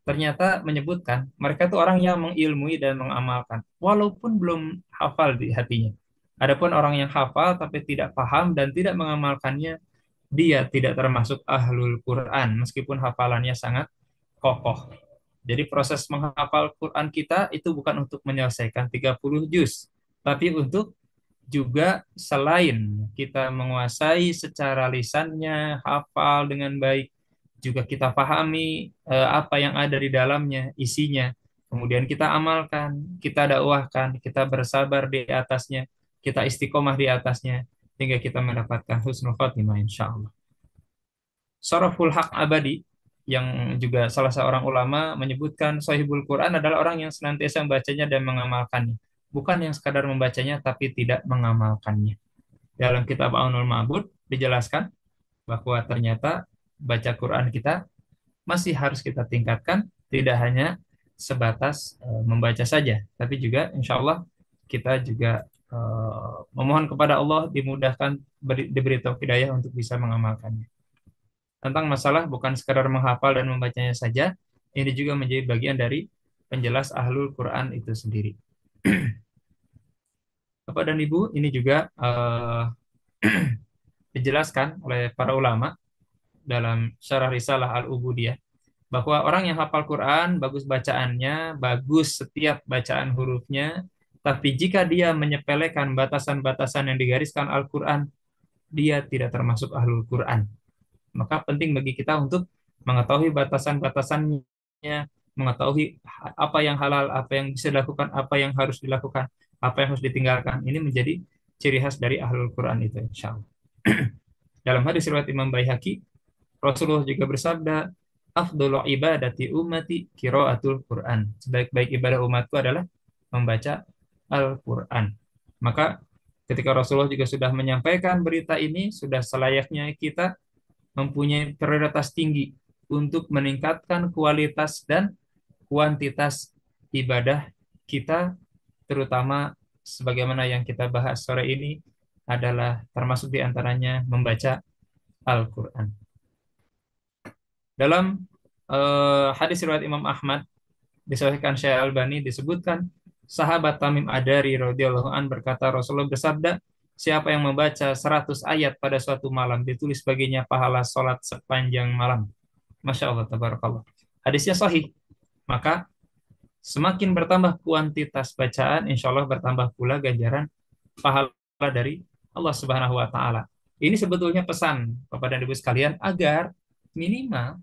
ternyata menyebutkan mereka itu orang yang mengilmui dan mengamalkan, walaupun belum hafal di hatinya. Adapun orang yang hafal tapi tidak paham dan tidak mengamalkannya, dia tidak termasuk ahlul Quran, meskipun hafalannya sangat kokoh. Jadi proses menghafal Quran kita itu bukan untuk menyelesaikan 30 juz, tapi untuk juga selain kita menguasai secara lisannya, hafal dengan baik, juga kita pahami apa yang ada di dalamnya, isinya. Kemudian kita amalkan, kita dakwahkan, kita bersabar di atasnya, kita istiqomah di atasnya, hingga kita mendapatkan husnul khotimah insya Allah. Saraful Haq Abadi, yang juga salah seorang ulama menyebutkan Sahibul Quran adalah orang yang senantiasa membacanya dan mengamalkannya. Bukan yang sekadar membacanya tapi tidak mengamalkannya. Dalam kitab Aunul Ma'bud dijelaskan bahwa ternyata baca Quran kita masih harus kita tingkatkan, tidak hanya sebatas membaca saja, tapi juga insya Allah kita juga memohon kepada Allah dimudahkan, diberi taufik hidayah untuk bisa mengamalkannya. Tentang masalah bukan sekadar menghafal dan membacanya saja, ini juga menjadi bagian dari penjelas ahlul Quran itu sendiri. Bapak dan Ibu, ini juga dijelaskan oleh para ulama dalam syarah risalah Al-Ubudiyah, bahwa orang yang hafal Quran, bagus bacaannya, bagus setiap bacaan hurufnya, tapi jika dia menyepelekan batasan-batasan yang digariskan Al-Quran, dia tidak termasuk ahlul Quran. Maka penting bagi kita untuk mengetahui batasan-batasannya, mengetahui apa yang halal, apa yang bisa dilakukan, apa yang harus dilakukan, apa yang harus ditinggalkan. Ini menjadi ciri khas dari ahlul Quran itu, insya Allah. Dalam hadis riwayat Imam Baihaqi, Rasulullah juga bersabda, "Afdhalu ibadati ummati qiraatul Quran." Sebaik-baik ibadah umatku adalah membaca Al-Quran. Maka ketika Rasulullah juga sudah menyampaikan berita ini, sudah selayaknya kita mempunyai prioritas tinggi untuk meningkatkan kualitas dan kuantitas ibadah kita, terutama sebagaimana yang kita bahas sore ini adalah termasuk diantaranya membaca Al-Quran. Dalam hadis riwayat Imam Ahmad disahihkan Syekh Albani disebutkan, sahabat Tamim Adari radhiyallahu an berkata, Rasulullah bersabda, siapa yang membaca 100 ayat pada suatu malam, ditulis baginya pahala sholat sepanjang malam. Masya Allah, tabarakallah. Hadisnya sahih. Maka semakin bertambah kuantitas bacaan, insya Allah bertambah pula ganjaran pahala dari Allah Subhanahu wa Ta'ala. Ini sebetulnya pesan kepada ibu sekalian agar minimal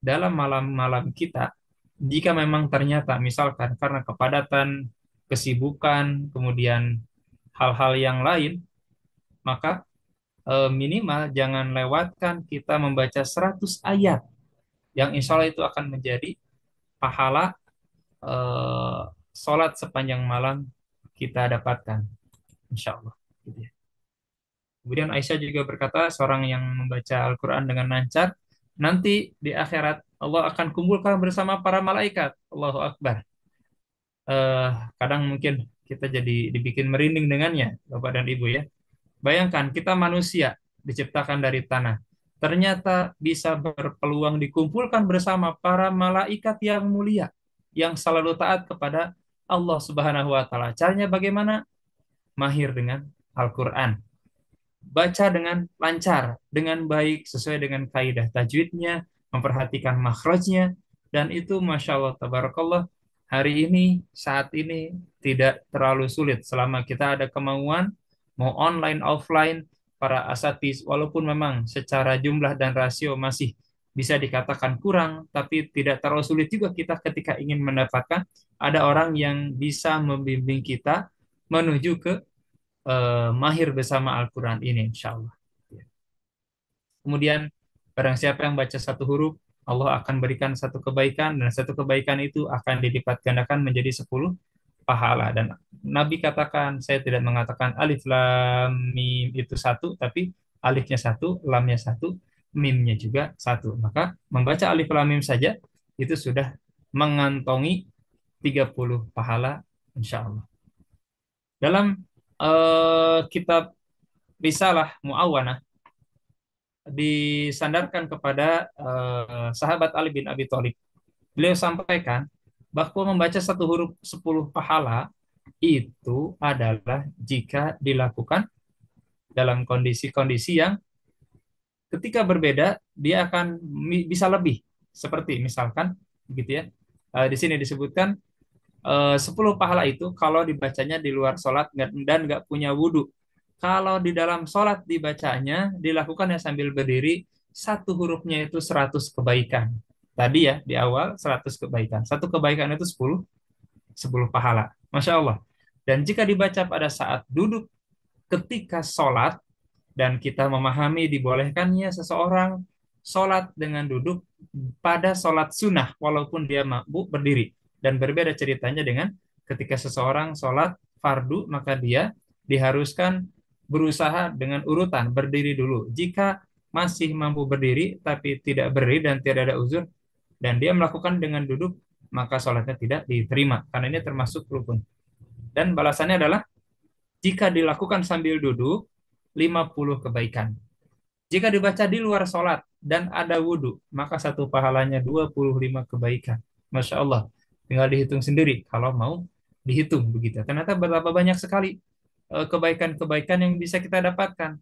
dalam malam-malam kita, jika memang ternyata misalkan karena kepadatan, kesibukan, kemudian hal-hal yang lain, maka minimal jangan lewatkan kita membaca 100 ayat yang insya Allah itu akan menjadi pahala eh, sholat sepanjang malam kita dapatkan, insya Allah. Gitu ya. Kemudian Aisyah juga berkata, seorang yang membaca Al-Quran dengan lancar, nanti di akhirat Allah akan kumpulkan bersama para malaikat. Allahu Akbar. Eh, Kadang mungkin kita jadi dibikin merinding dengannya, Bapak dan Ibu ya. Bayangkan kita manusia diciptakan dari tanah. Ternyata bisa berpeluang dikumpulkan bersama para malaikat yang mulia, yang selalu taat kepada Allah Subhanahu wa Ta'ala. Caranya bagaimana? Mahir dengan Al-Quran. Baca dengan lancar, dengan baik, sesuai dengan kaidah tajwidnya, memperhatikan makhrajnya, dan itu Masya Allah, tabarakallah, hari ini, saat ini, tidak terlalu sulit. Selama kita ada kemauan, mau online, offline, para asatiz, walaupun memang secara jumlah dan rasio masih bisa dikatakan kurang, tapi tidak terlalu sulit juga kita ketika ingin mendapatkan, ada orang yang bisa membimbing kita menuju ke mahir bersama Al-Quran ini, insya Allah. Kemudian, barang siapa yang baca satu huruf, Allah akan berikan satu kebaikan, dan satu kebaikan itu akan dilipat gandakan menjadi 10 pahala. Dan Nabi katakan, saya tidak mengatakan alif lam mim itu satu, tapi alifnya satu, lamnya satu, mimnya juga satu. Maka membaca alif lam mim saja itu sudah mengantongi 30 pahala, insya Allah. Dalam kitab Risalah Mu'awanah disandarkan kepada sahabat Ali bin Abi Thalib. Beliau sampaikan bahwa membaca satu huruf 10 pahala itu adalah jika dilakukan dalam kondisi-kondisi yang ketika berbeda dia akan bisa lebih. Seperti misalkan begitu ya. Di sini disebutkan 10 pahala itu kalau dibacanya di luar sholat dan nggak punya wudhu. Kalau di dalam sholat dibacanya, dilakukannya sambil berdiri, satu hurufnya itu 100 kebaikan. Tadi ya, di awal 100 kebaikan. Satu kebaikan itu 10 pahala. Masya Allah. Dan jika dibaca pada saat duduk ketika sholat, dan kita memahami dibolehkannya seseorang sholat dengan duduk pada sholat sunnah, walaupun dia mampu berdiri. Dan berbeda ceritanya dengan ketika seseorang sholat fardu, maka dia diharuskan berusaha dengan urutan, berdiri dulu. Jika masih mampu berdiri, tapi tidak berdiri dan tidak ada uzur, dan dia melakukan dengan duduk, maka sholatnya tidak diterima. Karena ini termasuk rukun. Dan balasannya adalah, jika dilakukan sambil duduk, 50 kebaikan. Jika dibaca di luar sholat dan ada wudhu, maka satu pahalanya 25 kebaikan. Masya Allah. Tinggal dihitung sendiri kalau mau dihitung begitu. Ternyata betapa banyak sekali kebaikan-kebaikan yang bisa kita dapatkan.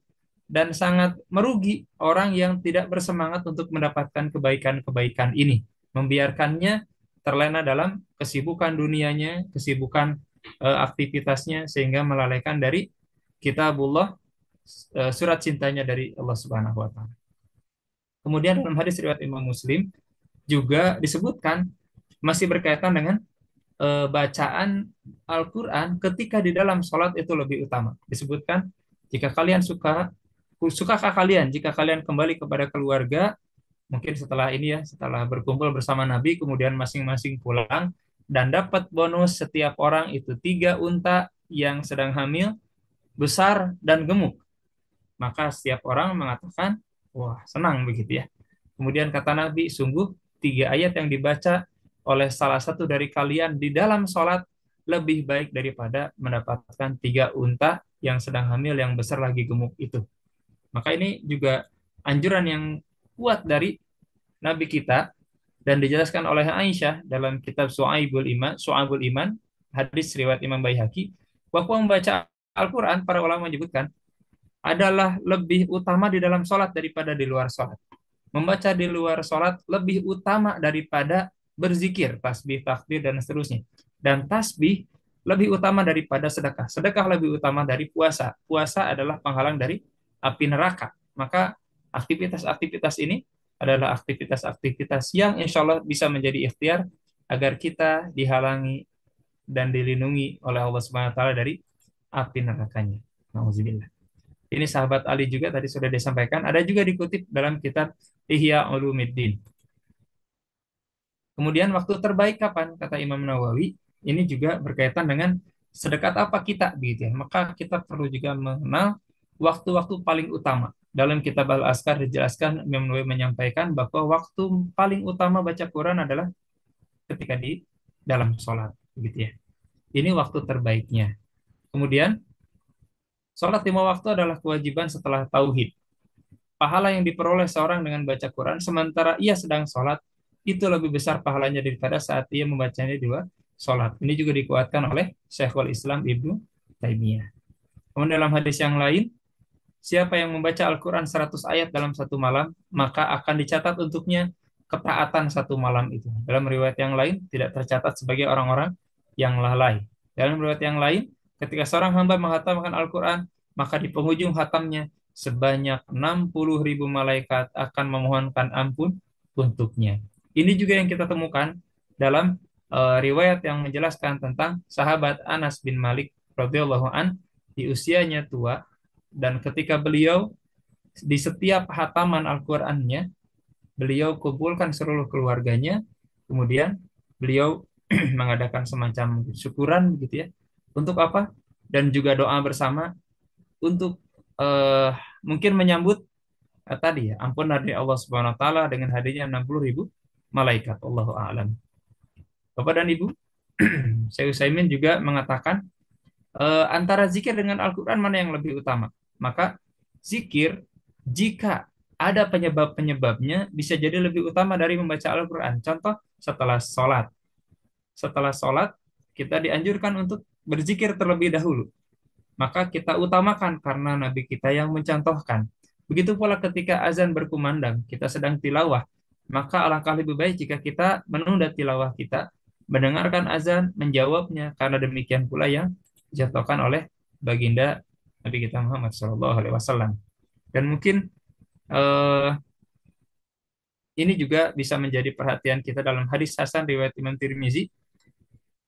Dan sangat merugi orang yang tidak bersemangat untuk mendapatkan kebaikan-kebaikan ini. Membiarkannya terlena dalam kesibukan dunianya, kesibukan aktivitasnya, sehingga melalaikan dari kitabullah, surat cintanya dari Allah Subhanahu wa Ta'ala. Kemudian dalam hadis riwayat Imam Muslim juga disebutkan masih berkaitan dengan bacaan Al-Quran ketika di dalam sholat itu lebih utama. Disebutkan, jika kalian sukakah kalian jika kalian kembali kepada keluarga, mungkin setelah ini ya, setelah berkumpul bersama Nabi, kemudian masing-masing pulang, dan dapat bonus setiap orang itu 3 unta yang sedang hamil, besar dan gemuk. Maka setiap orang mengatakan, wah senang begitu ya. Kemudian kata Nabi, sungguh 3 ayat yang dibaca oleh salah satu dari kalian di dalam sholat lebih baik daripada mendapatkan 3 unta yang sedang hamil yang besar lagi gemuk itu. Maka ini juga anjuran yang kuat dari Nabi kita, dan dijelaskan oleh Aisyah dalam kitab Syu'abul Iman, hadis riwayat Imam Baihaqi, bahwa membaca Al-Quran, para ulama menyebutkan, adalah lebih utama di dalam sholat daripada di luar sholat. Membaca di luar sholat lebih utama daripada berzikir, tasbih, takbir, dan seterusnya. Dan tasbih lebih utama daripada sedekah. Sedekah lebih utama dari puasa. Puasa adalah penghalang dari api neraka. Maka aktivitas-aktivitas ini adalah aktivitas-aktivitas yang insya Allah bisa menjadi ikhtiar agar kita dihalangi dan dilindungi oleh Allah Subhanahu wa taala dari api nerakanya. Nauzubillah. Ini sahabat Ali juga tadi sudah disampaikan. Ada juga dikutip dalam kitab Ihya Ulumuddin. Kemudian waktu terbaik kapan? Kata Imam Nawawi, ini juga berkaitan dengan sedekat apa kita, begitu ya. Maka kita perlu juga mengenal waktu-waktu paling utama. Dalam kitab Al-Azkar dijelaskan, Imam Nawawi menyampaikan bahwa waktu paling utama baca Quran adalah ketika di dalam sholat, begitu ya. Ini waktu terbaiknya. Kemudian, sholat 5 waktu adalah kewajiban setelah tauhid. Pahala yang diperoleh seorang dengan baca Quran sementara ia sedang sholat itu lebih besar pahalanya daripada saat ia membacanya di luar sholat. Ini juga dikuatkan oleh Syekhul Islam Ibnu Taimiyah. Kemudian dalam hadis yang lain, siapa yang membaca Al-Quran 100 ayat dalam satu malam, maka akan dicatat untuknya ketaatan satu malam itu. Dalam riwayat yang lain, tidak tercatat sebagai orang-orang yang lalai. Dalam riwayat yang lain, ketika seorang hamba menghatamkan Al-Quran, maka di penghujung hatamnya sebanyak 60.000 malaikat akan memohonkan ampun untuknya. Ini juga yang kita temukan dalam riwayat yang menjelaskan tentang sahabat Anas bin Malik radhiyallahu an di usianya tua, dan ketika beliau di setiap hataman Al-Qur'annya beliau kumpulkan seluruh keluarganya, kemudian beliau mengadakan semacam syukuran gitu ya. Untuk apa? Dan juga doa bersama untuk mungkin menyambut tadi ya, ampunan dari Allah Subhanahu wa taala dengan hadirnya 60.000 malaikat. Allahu a'lam. Bapak dan Ibu, Syekh Utsaimin juga mengatakan antara zikir dengan Al-Qur'an mana yang lebih utama? Maka zikir jika ada penyebab-penyebabnya bisa jadi lebih utama dari membaca Al-Qur'an. Contoh, setelah sholat. Setelah sholat kita dianjurkan untuk berzikir terlebih dahulu. Maka kita utamakan karena Nabi kita yang mencontohkan. Begitu pula ketika azan berkumandang, kita sedang tilawah, maka alangkah lebih baik jika kita menunda tilawah kita, mendengarkan azan, menjawabnya, karena demikian pula yang dijatuhkan oleh baginda Nabi kita Muhammad SAW. Dan mungkin ini juga bisa menjadi perhatian kita dalam hadis hasan riwayat Imam Tirmizi.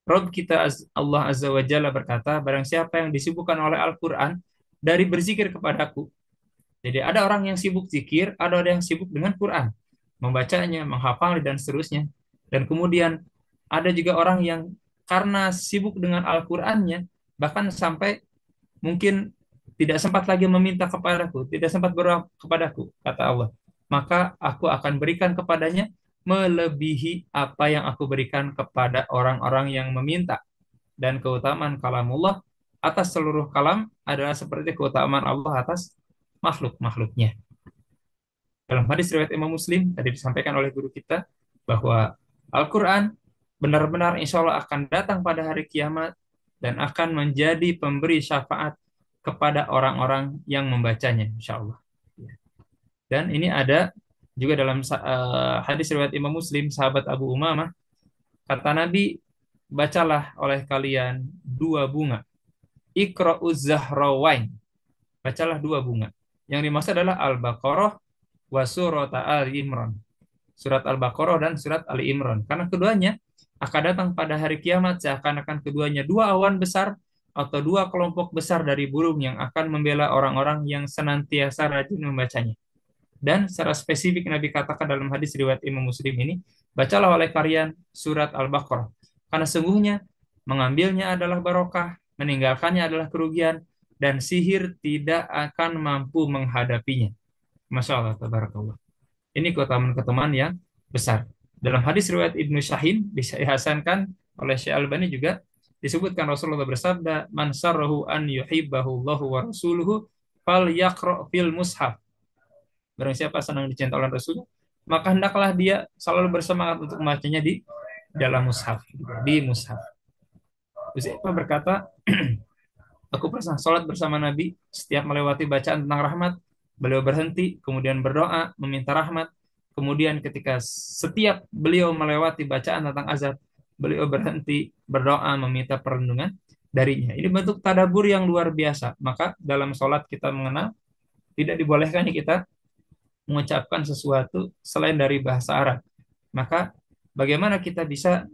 Rabb kita Allah Azza wa Jalla berkata, barang siapa yang disibukkan oleh Al-Quran dari berzikir kepadaku. Jadi ada orang yang sibuk zikir, ada yang sibuk dengan Quran, membacanya, menghafal, dan seterusnya. Dan kemudian ada juga orang yang karena sibuk dengan Al-Qurannya, bahkan sampai mungkin tidak sempat lagi meminta kepadaku, tidak sempat berdoa kepadaku, kata Allah. Maka aku akan berikan kepadanya melebihi apa yang aku berikan kepada orang-orang yang meminta. Dan keutamaan kalamullah atas seluruh kalam adalah seperti keutamaan Allah atas makhluk-makhluknya. Dalam hadis riwayat Imam Muslim tadi disampaikan oleh guru kita bahwa Al-Quran benar-benar insya Allah akan datang pada hari kiamat dan akan menjadi pemberi syafaat kepada orang-orang yang membacanya, insya Allah. Dan ini ada juga dalam hadis riwayat Imam Muslim, sahabat Abu Umamah, kata Nabi, bacalah oleh kalian 2 bunga. Iqra'uz Zahrawain. Bacalah 2 bunga. Yang dimaksud adalah Al-Baqarah wa surat Ali Imran. Surat Al-Baqarah dan surat Ali Imran. Karena keduanya akan datang pada hari kiamat, seakan-akan keduanya 2 awan besar atau 2 kelompok besar dari burung yang akan membela orang-orang yang senantiasa rajin membacanya. Dan secara spesifik Nabi katakan dalam hadis riwayat Imam Muslim ini, bacalah oleh kalian surat Al-Baqarah. Karena sungguhnya mengambilnya adalah barokah, meninggalkannya adalah kerugian, dan sihir tidak akan mampu menghadapinya. Masya Allah, tabarakallah. Ini keutamaan-keutamaan yang besar. Dalam hadis riwayat Ibnu Syahin, dihasankan oleh Syekh Albani juga, disebutkan Rasulullah bersabda, man sarrahu an yuhibbahu Allahu wa rasuluhu fal yaqra' fil mushaf. Barang siapa senang dicintai oleh Rasul, maka hendaklah dia selalu bersemangat untuk membacanya di dalam mushaf, di mushaf. Terus berkata, Aku pernah sholat bersama Nabi, setiap melewati bacaan tentang rahmat, beliau berhenti, kemudian berdoa, meminta rahmat. Kemudian ketika setiap beliau melewati bacaan tentang azab, beliau berhenti, berdoa, meminta perlindungan darinya. Ini bentuk tadabur yang luar biasa. Maka dalam sholat kita mengenal, tidak dibolehkan kita mengucapkan sesuatu selain dari bahasa Arab. Maka bagaimana kita bisa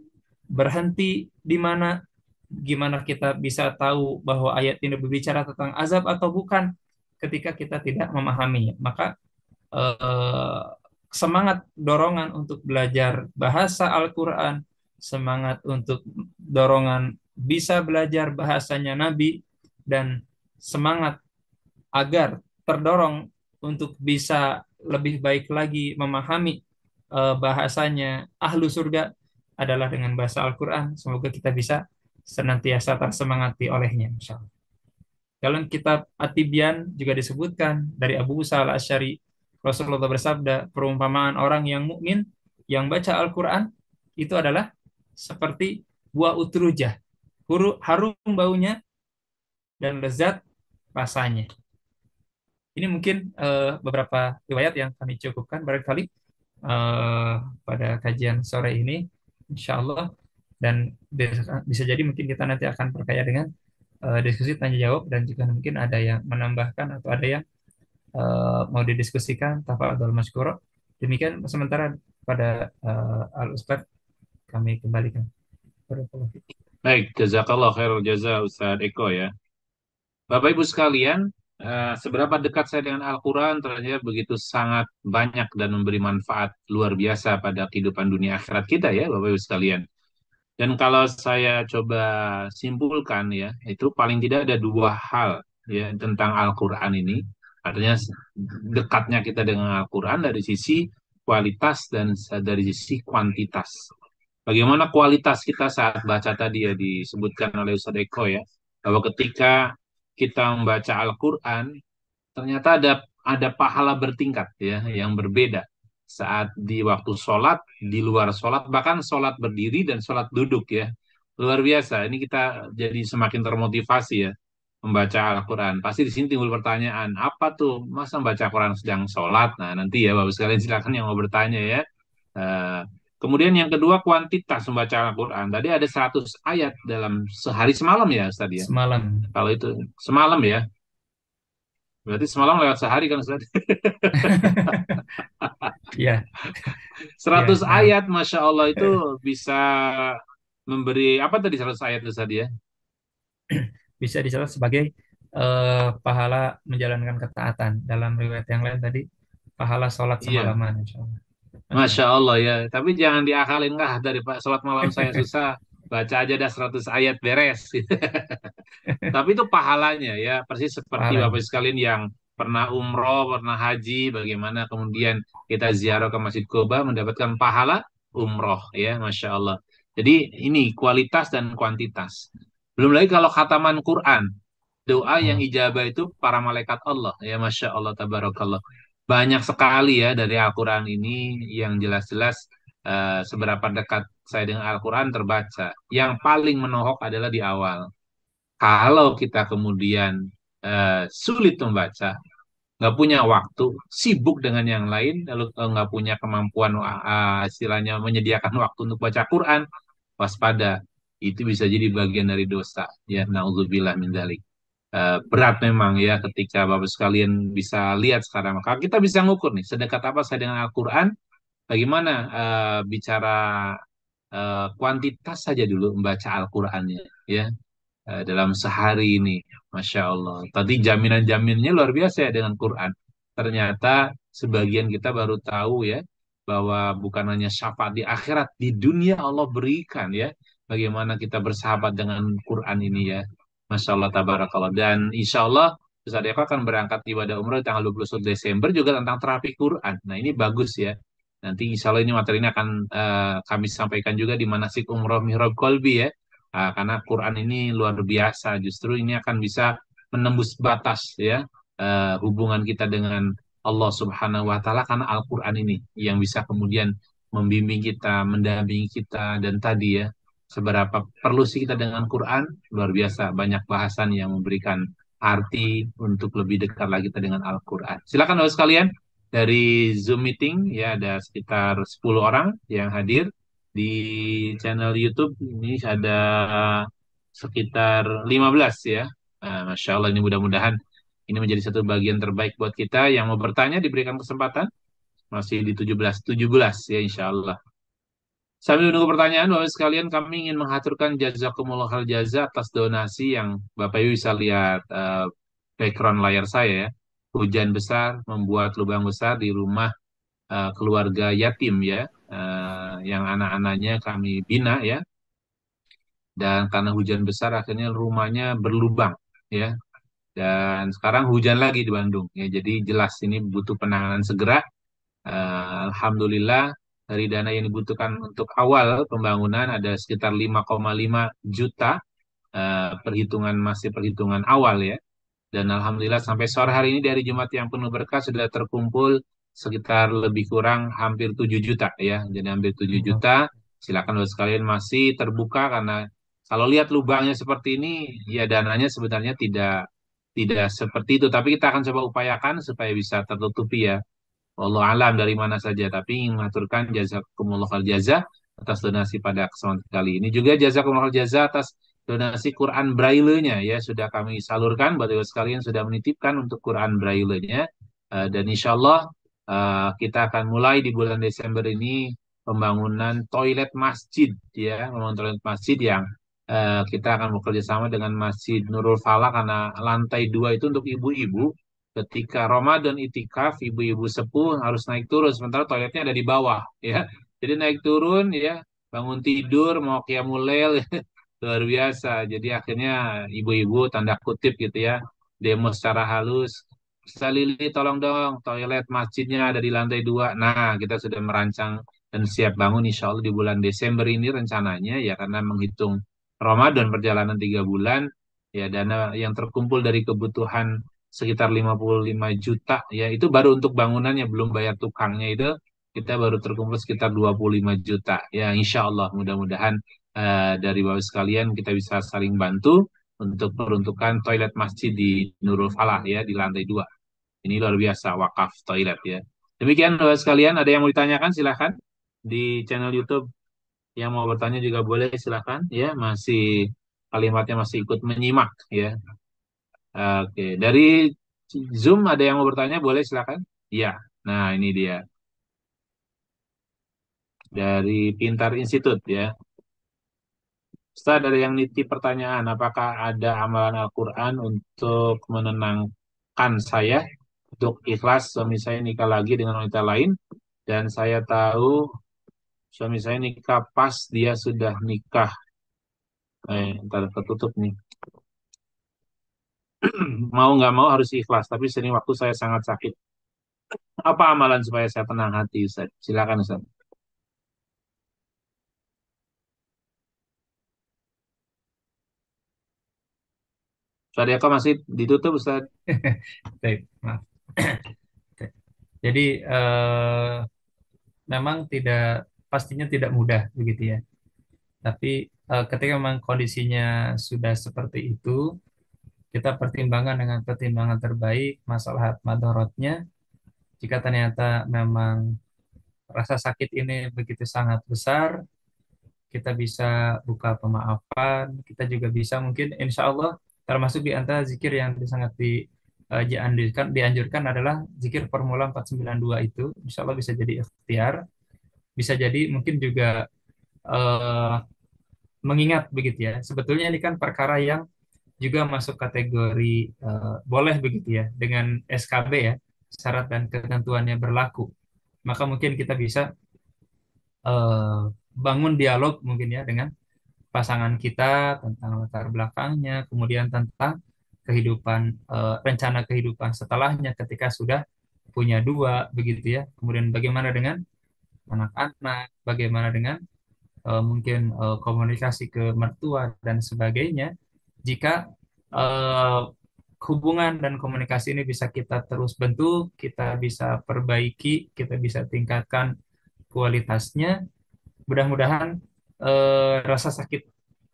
berhenti di mana, gimana kita bisa tahu bahwa ayat ini berbicara tentang azab atau bukan ketika kita tidak memahaminya. Maka eh, semangat dorongan untuk belajar bahasa Al-Quran, semangat untuk dorongan bisa belajar bahasanya Nabi, dan semangat agar terdorong untuk bisa lebih baik lagi memahami bahasanya ahlu surga adalah dengan bahasa Al-Quran. Semoga kita bisa senantiasa tersemangati olehnya, insya Allah. Dalam kitab At-Tibyan juga disebutkan dari Abu Musa al-Asy'ari, Rasulullah bersabda, perumpamaan orang yang mukmin yang baca Al-Quran itu adalah seperti buah utrujah, harum baunya dan lezat rasanya. Ini mungkin beberapa riwayat yang kami cukupkan barangkali eh, pada kajian sore ini, insya Allah. Dan bisa jadi mungkin kita nanti akan perkaya dengan diskusi tanya jawab, dan juga mungkin ada yang menambahkan atau ada yang mau didiskusikan. Tafadhol masykur. Demikian sementara pada Al Ustaz kami kembalikan. Barakallahu fiik. Baik, jazakallah khairul jaza Ustaz Eko ya. Bapak Ibu sekalian, seberapa dekat saya dengan Al-Quran ternyata begitu sangat banyak dan memberi manfaat luar biasa pada kehidupan dunia akhirat kita ya Bapak Ibu sekalian. Dan kalau saya coba simpulkan ya, itu paling tidak ada dua hal ya tentang Al-Quran ini. Artinya dekatnya kita dengan Al-Quran dari sisi kualitas dan dari sisi kuantitas. Bagaimana kualitas kita saat baca tadi ya disebutkan oleh Ustadz Eko ya, bahwa ketika kita membaca Al-Quran, ternyata ada pahala bertingkat ya yang berbeda saat di waktu sholat, di luar sholat, bahkan sholat berdiri dan sholat duduk ya. Luar biasa. Ini kita jadi semakin termotivasi ya membaca Al-Quran. Pasti di sini timbul pertanyaan, apa tuh masa membaca Al-Quran sedang sholat? Nah nanti ya Bapak sekalian silakan yang mau bertanya ya. Eh, Kemudian yang kedua kuantitas membaca Al-Quran. Tadi ada 100 ayat dalam sehari semalam ya Ustaz ya. Semalam. Kalau itu semalam ya. Berarti semalam lewat sehari kan Ustaz? Ya, 100 ya, malam. ayat Masya Allah itu bisa memberi apa tadi 100 ayat Ustaz ya? Bisa dicatat sebagai pahala menjalankan ketaatan. Dalam riwayat yang lain tadi, pahala sholat Iya, semalaman, insya Allah. Masya Masya Allah ya. Tapi jangan diakalin lah dari Pak sholat malam saya susah. Baca aja dah 100 ayat beres. Tapi itu pahalanya ya, persis seperti pahalanya. Bapak sekalian yang pernah umroh, pernah haji, bagaimana kemudian kita ziarah ke Masjid Kuba mendapatkan pahala umroh ya, Masya Allah. Jadi ini kualitas dan kuantitas. Belum lagi kalau khataman Quran, doa yang Oh, ijabah itu para malaikat Allah ya, Masya Allah, tabarakallah. Banyak sekali ya dari Al-Quran ini yang jelas-jelas seberapa dekat saya dengan Al-Quran terbaca. Yang paling menohok adalah di awal. Kalau kita kemudian sulit membaca, nggak punya waktu, sibuk dengan yang lain, lalu nggak punya kemampuan istilahnya menyediakan waktu untuk baca Quran, waspada, itu bisa jadi bagian dari dosa. Ya, naudzubillah min dzalik. Berat memang ya ketika Bapak sekalian bisa lihat sekarang. Maka kita bisa ngukur nih, sedekat apa saya dengan Al-Quran, bagaimana bicara kuantitas saja dulu membaca Al-Qurannya. Ya, dalam sehari ini. Masya Allah. Tadi jaminan-jaminnya luar biasa ya dengan Quran. Ternyata sebagian kita baru tahu ya bahwa bukan hanya syafaat di akhirat, di dunia Allah berikan ya. Bagaimana kita bersahabat dengan Quran ini ya. Masya Allah, tabarakallah. Dan insya Allah Ustaz Eko akan berangkat ibadah umroh di tanggal 21 Desember juga tentang terapi Quran. Nah ini bagus ya. Nanti insya Allah ini materi ini akan kami sampaikan juga di manasik umroh Mihrab Kolbi ya. Karena Quran ini luar biasa, justru ini akan bisa menembus batas ya hubungan kita dengan Allah Subhanahu wa taala karena Al-Quran ini yang bisa kemudian membimbing kita, mendampingi kita dan tadi ya seberapa perlu sih kita dengan Quran? Luar biasa, banyak bahasan yang memberikan arti untuk lebih dekat lagi kita dengan Al-Quran. Silakan Bapak sekalian, dari Zoom meeting ya ada sekitar 10 orang yang hadir. Di channel YouTube ini ada sekitar 15 ya. Masya Allah, ini mudah-mudahan ini menjadi satu bagian terbaik buat kita. Yang mau bertanya diberikan kesempatan. Masih di 17 ya insya Allah. Sambil menunggu pertanyaan, Bapak sekalian, kami ingin menghaturkan jazakumullah khal jaza atas donasi yang Bapak Ibu bisa lihat background layar saya ya. Hujan besar membuat lubang besar di rumah keluarga yatim ya, yang anak-anaknya kami bina ya. Dan karena hujan besar akhirnya rumahnya berlubang ya. Dan sekarang hujan lagi di Bandung ya. Jadi jelas ini butuh penanganan segera. Alhamdulillah dari dana yang dibutuhkan untuk awal pembangunan ada sekitar 5,5 juta, masih perhitungan awal ya. Dan Alhamdulillah sampai sore hari ini dari Jumat yang penuh berkah sudah terkumpul sekitar lebih kurang hampir 7 juta ya. Jadi hampir 7 juta. Silakan Bapak sekalian, masih terbuka karena kalau lihat lubangnya seperti ini ya dananya sebenarnya tidak tidak seperti itu. Tapi kita akan coba upayakan supaya bisa tertutupi ya. Wallahu alam dari mana saja, tapi ingin mengaturkan jazakumullah khal jaza atas donasi pada kesempatan kali ini. Juga jazakumullah khal jaza atas donasi Quran Braille-nya ya, sudah kami salurkan, Bapak Ibu sekalian sudah menitipkan untuk Quran Braille-nya. Dan insya Allah kita akan mulai di bulan Desember ini pembangunan toilet masjid ya, pembangunan toilet masjid yang kita akan bekerja sama dengan Masjid Nurul Falah karena lantai 2 itu untuk ibu-ibu. Ketika Ramadan itikaf, ibu-ibu sepuh harus naik turun, sementara toiletnya ada di bawah, ya. Jadi naik turun, ya, bangun tidur, mau qiyamul lail, luar biasa. Jadi akhirnya ibu-ibu tanda kutip gitu ya, demo secara halus. Ustaz Lili, tolong dong, toilet masjidnya ada di lantai 2. Nah, kita sudah merancang dan siap bangun insya Allah di bulan Desember ini rencananya, ya karena menghitung Ramadan perjalanan 3 bulan, ya dana yang terkumpul dari kebutuhan sekitar 55 juta ya itu baru untuk bangunannya belum bayar tukangnya itu kita baru terkumpul sekitar 25 juta ya insya Allah mudah-mudahan dari Bapak sekalian kita bisa saling bantu untuk peruntukan toilet masjid di Nurul Falah ya di lantai 2 ini luar biasa wakaf toilet ya demikian Bapak sekalian ada yang mau ditanyakan silahkan di channel YouTube yang mau bertanya juga boleh silahkan ya masih kalimatnya masih ikut menyimak ya. Oke, dari Zoom ada yang mau bertanya, boleh silakan. Iya, nah ini dia. Dari Pintar Institut ya. Ustaz, ada yang nitip pertanyaan, apakah ada amalan Al-Quran untuk menenangkan saya, untuk ikhlas suami saya nikah lagi dengan wanita lain, dan saya tahu suami saya nikah pas dia sudah nikah. Ntar tertutup nih. Mau nggak mau harus ikhlas, tapi sering waktu saya sangat sakit. Apa amalan supaya saya tenang hati, Ustaz? Silakan, Ustaz. Ustaz Eko masih ditutup, Ustaz. Baik, maaf. Jadi memang pastinya tidak mudah begitu ya. Tapi ketika memang kondisinya sudah seperti itu, kita pertimbangkan dengan pertimbangan terbaik masalah madorotnya. Jika ternyata memang rasa sakit ini begitu sangat besar, kita bisa buka pemaafan, kita juga bisa mungkin insya Allah termasuk di antara zikir yang sangat dianjurkan adalah zikir formula 492 itu, insya Allah bisa jadi ikhtiar, bisa jadi mungkin juga eh, mengingat begitu ya. Sebetulnya ini kan perkara yang juga masuk kategori boleh begitu ya, dengan SKB ya, syarat dan ketentuannya berlaku. Maka mungkin kita bisa eh, bangun dialog mungkin ya dengan pasangan kita tentang latar belakangnya, kemudian tentang kehidupan rencana kehidupan setelahnya ketika sudah punya dua begitu ya. Kemudian bagaimana dengan anak-anak, bagaimana dengan mungkin komunikasi ke mertua dan sebagainya. Jika eh, hubungan dan komunikasi ini bisa kita terus bentuk, kita bisa perbaiki, kita bisa tingkatkan kualitasnya, mudah-mudahan rasa sakit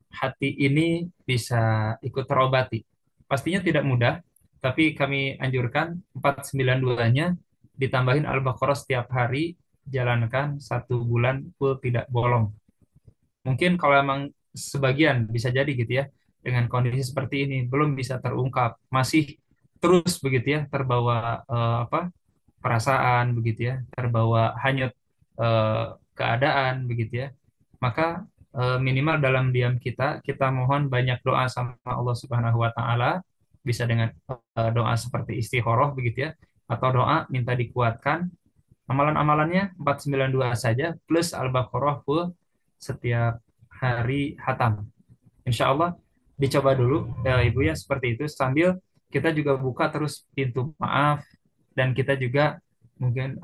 hati ini bisa ikut terobati. Pastinya tidak mudah, tapi kami anjurkan 492-nya ditambahin Al-Baqarah setiap hari, jalankan 1 bulan full tidak bolong. Mungkin kalau emang sebagian bisa jadi gitu ya, dengan kondisi seperti ini belum bisa terungkap, masih terus begitu ya, terbawa perasaan begitu ya, terbawa hanyut eh, keadaan begitu ya, maka minimal dalam diam kita mohon banyak doa sama Allah Subhanahu wa taala, bisa dengan doa seperti istikharah begitu ya, atau doa minta dikuatkan. Amalan-amalannya 492 saja plus Al-Baqarah full setiap hari hatam. Insya Allah dicoba dulu ya, Ibu ya, seperti itu, sambil kita juga buka terus pintu maaf, dan kita juga mungkin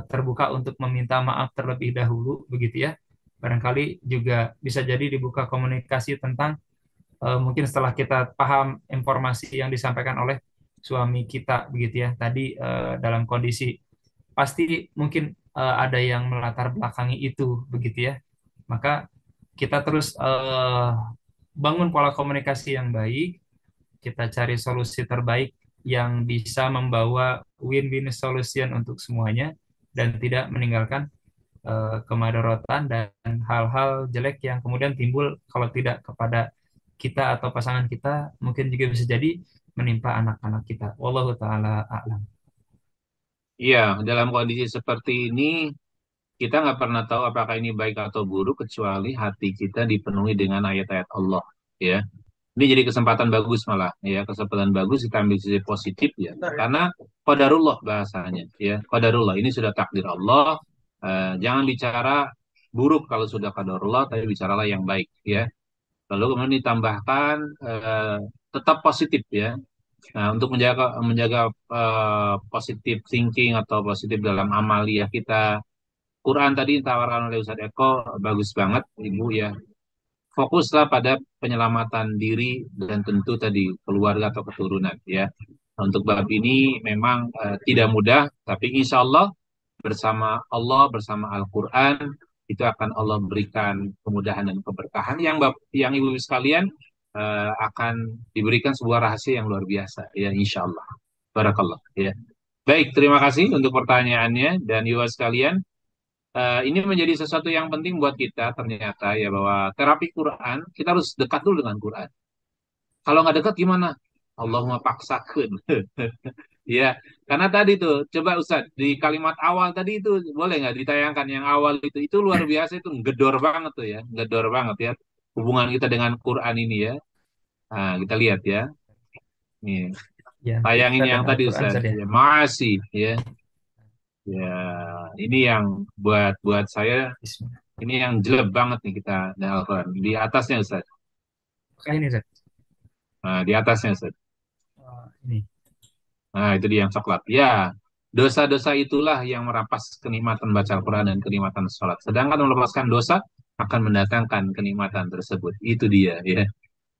terbuka untuk meminta maaf terlebih dahulu begitu ya. Barangkali juga bisa jadi dibuka komunikasi tentang mungkin setelah kita paham informasi yang disampaikan oleh suami kita begitu ya. Tadi dalam kondisi pasti mungkin ada yang melatar belakangi itu begitu ya. Maka kita terus bangun pola komunikasi yang baik, kita cari solusi terbaik yang bisa membawa win-win solution untuk semuanya dan tidak meninggalkan kemadaratan dan hal-hal jelek yang kemudian timbul kalau tidak kepada kita atau pasangan kita, mungkin juga bisa jadi menimpa anak-anak kita. Wallahu taala a'lam. Iya, dalam kondisi seperti ini kita nggak pernah tahu apakah ini baik atau buruk kecuali hati kita dipenuhi dengan ayat-ayat Allah. Ya, ini jadi kesempatan bagus malah. Ya, kesempatan bagus kita ambil sisi positif ya. Karena qadarullah bahasanya. Ya, qadarullah ini sudah takdir Allah. Jangan bicara buruk kalau sudah qadarullah, tapi bicaralah yang baik. Ya. Lalu kemudian ditambahkan tetap positif ya. Nah, untuk menjaga menjaga positif thinking atau positif dalam amaliyah kita, Quran tadi ditawarkan oleh Ustadz Eko bagus banget, Ibu ya. Fokuslah pada penyelamatan diri dan tentu tadi keluarga atau keturunan ya. Nah, untuk bab ini memang tidak mudah, tapi insya Allah bersama Allah, bersama Al-Quran, itu akan Allah berikan kemudahan dan keberkahan yang Ibu sekalian akan diberikan sebuah rahasia yang luar biasa ya insya Allah. Barakallah ya. Baik, terima kasih untuk pertanyaannya dan Ibu sekalian. Ini menjadi sesuatu yang penting buat kita ternyata ya bahwa terapi Quran kita harus dekat dulu dengan Quran. Kalau nggak dekat gimana? Allahumma paksakan. Ya, karena tadi tuh coba Ustaz di kalimat awal tadi itu boleh nggak ditayangkan yang awal itu luar biasa, itu gedor banget tuh ya, gedor banget ya hubungan kita dengan Quran ini ya. Nah, kita lihat ya. Nih, Ya, tayangin kita yang dan tadi Al-Quran Ustaz. saja. Ya, masih ya. Ya, ini yang buat buat saya Bismillah. ini yang jelek banget nih kita di Al-Quran. Di atasnya Ustaz. Apakah ini Zat? Nah, di atasnya Ustaz. Ini. Nah, itu dia yang coklat. Ya, dosa-dosa itulah yang merampas kenikmatan baca Al-Quran dan kenikmatan sholat. Sedangkan melepaskan dosa akan mendatangkan kenikmatan tersebut. Itu dia, ya.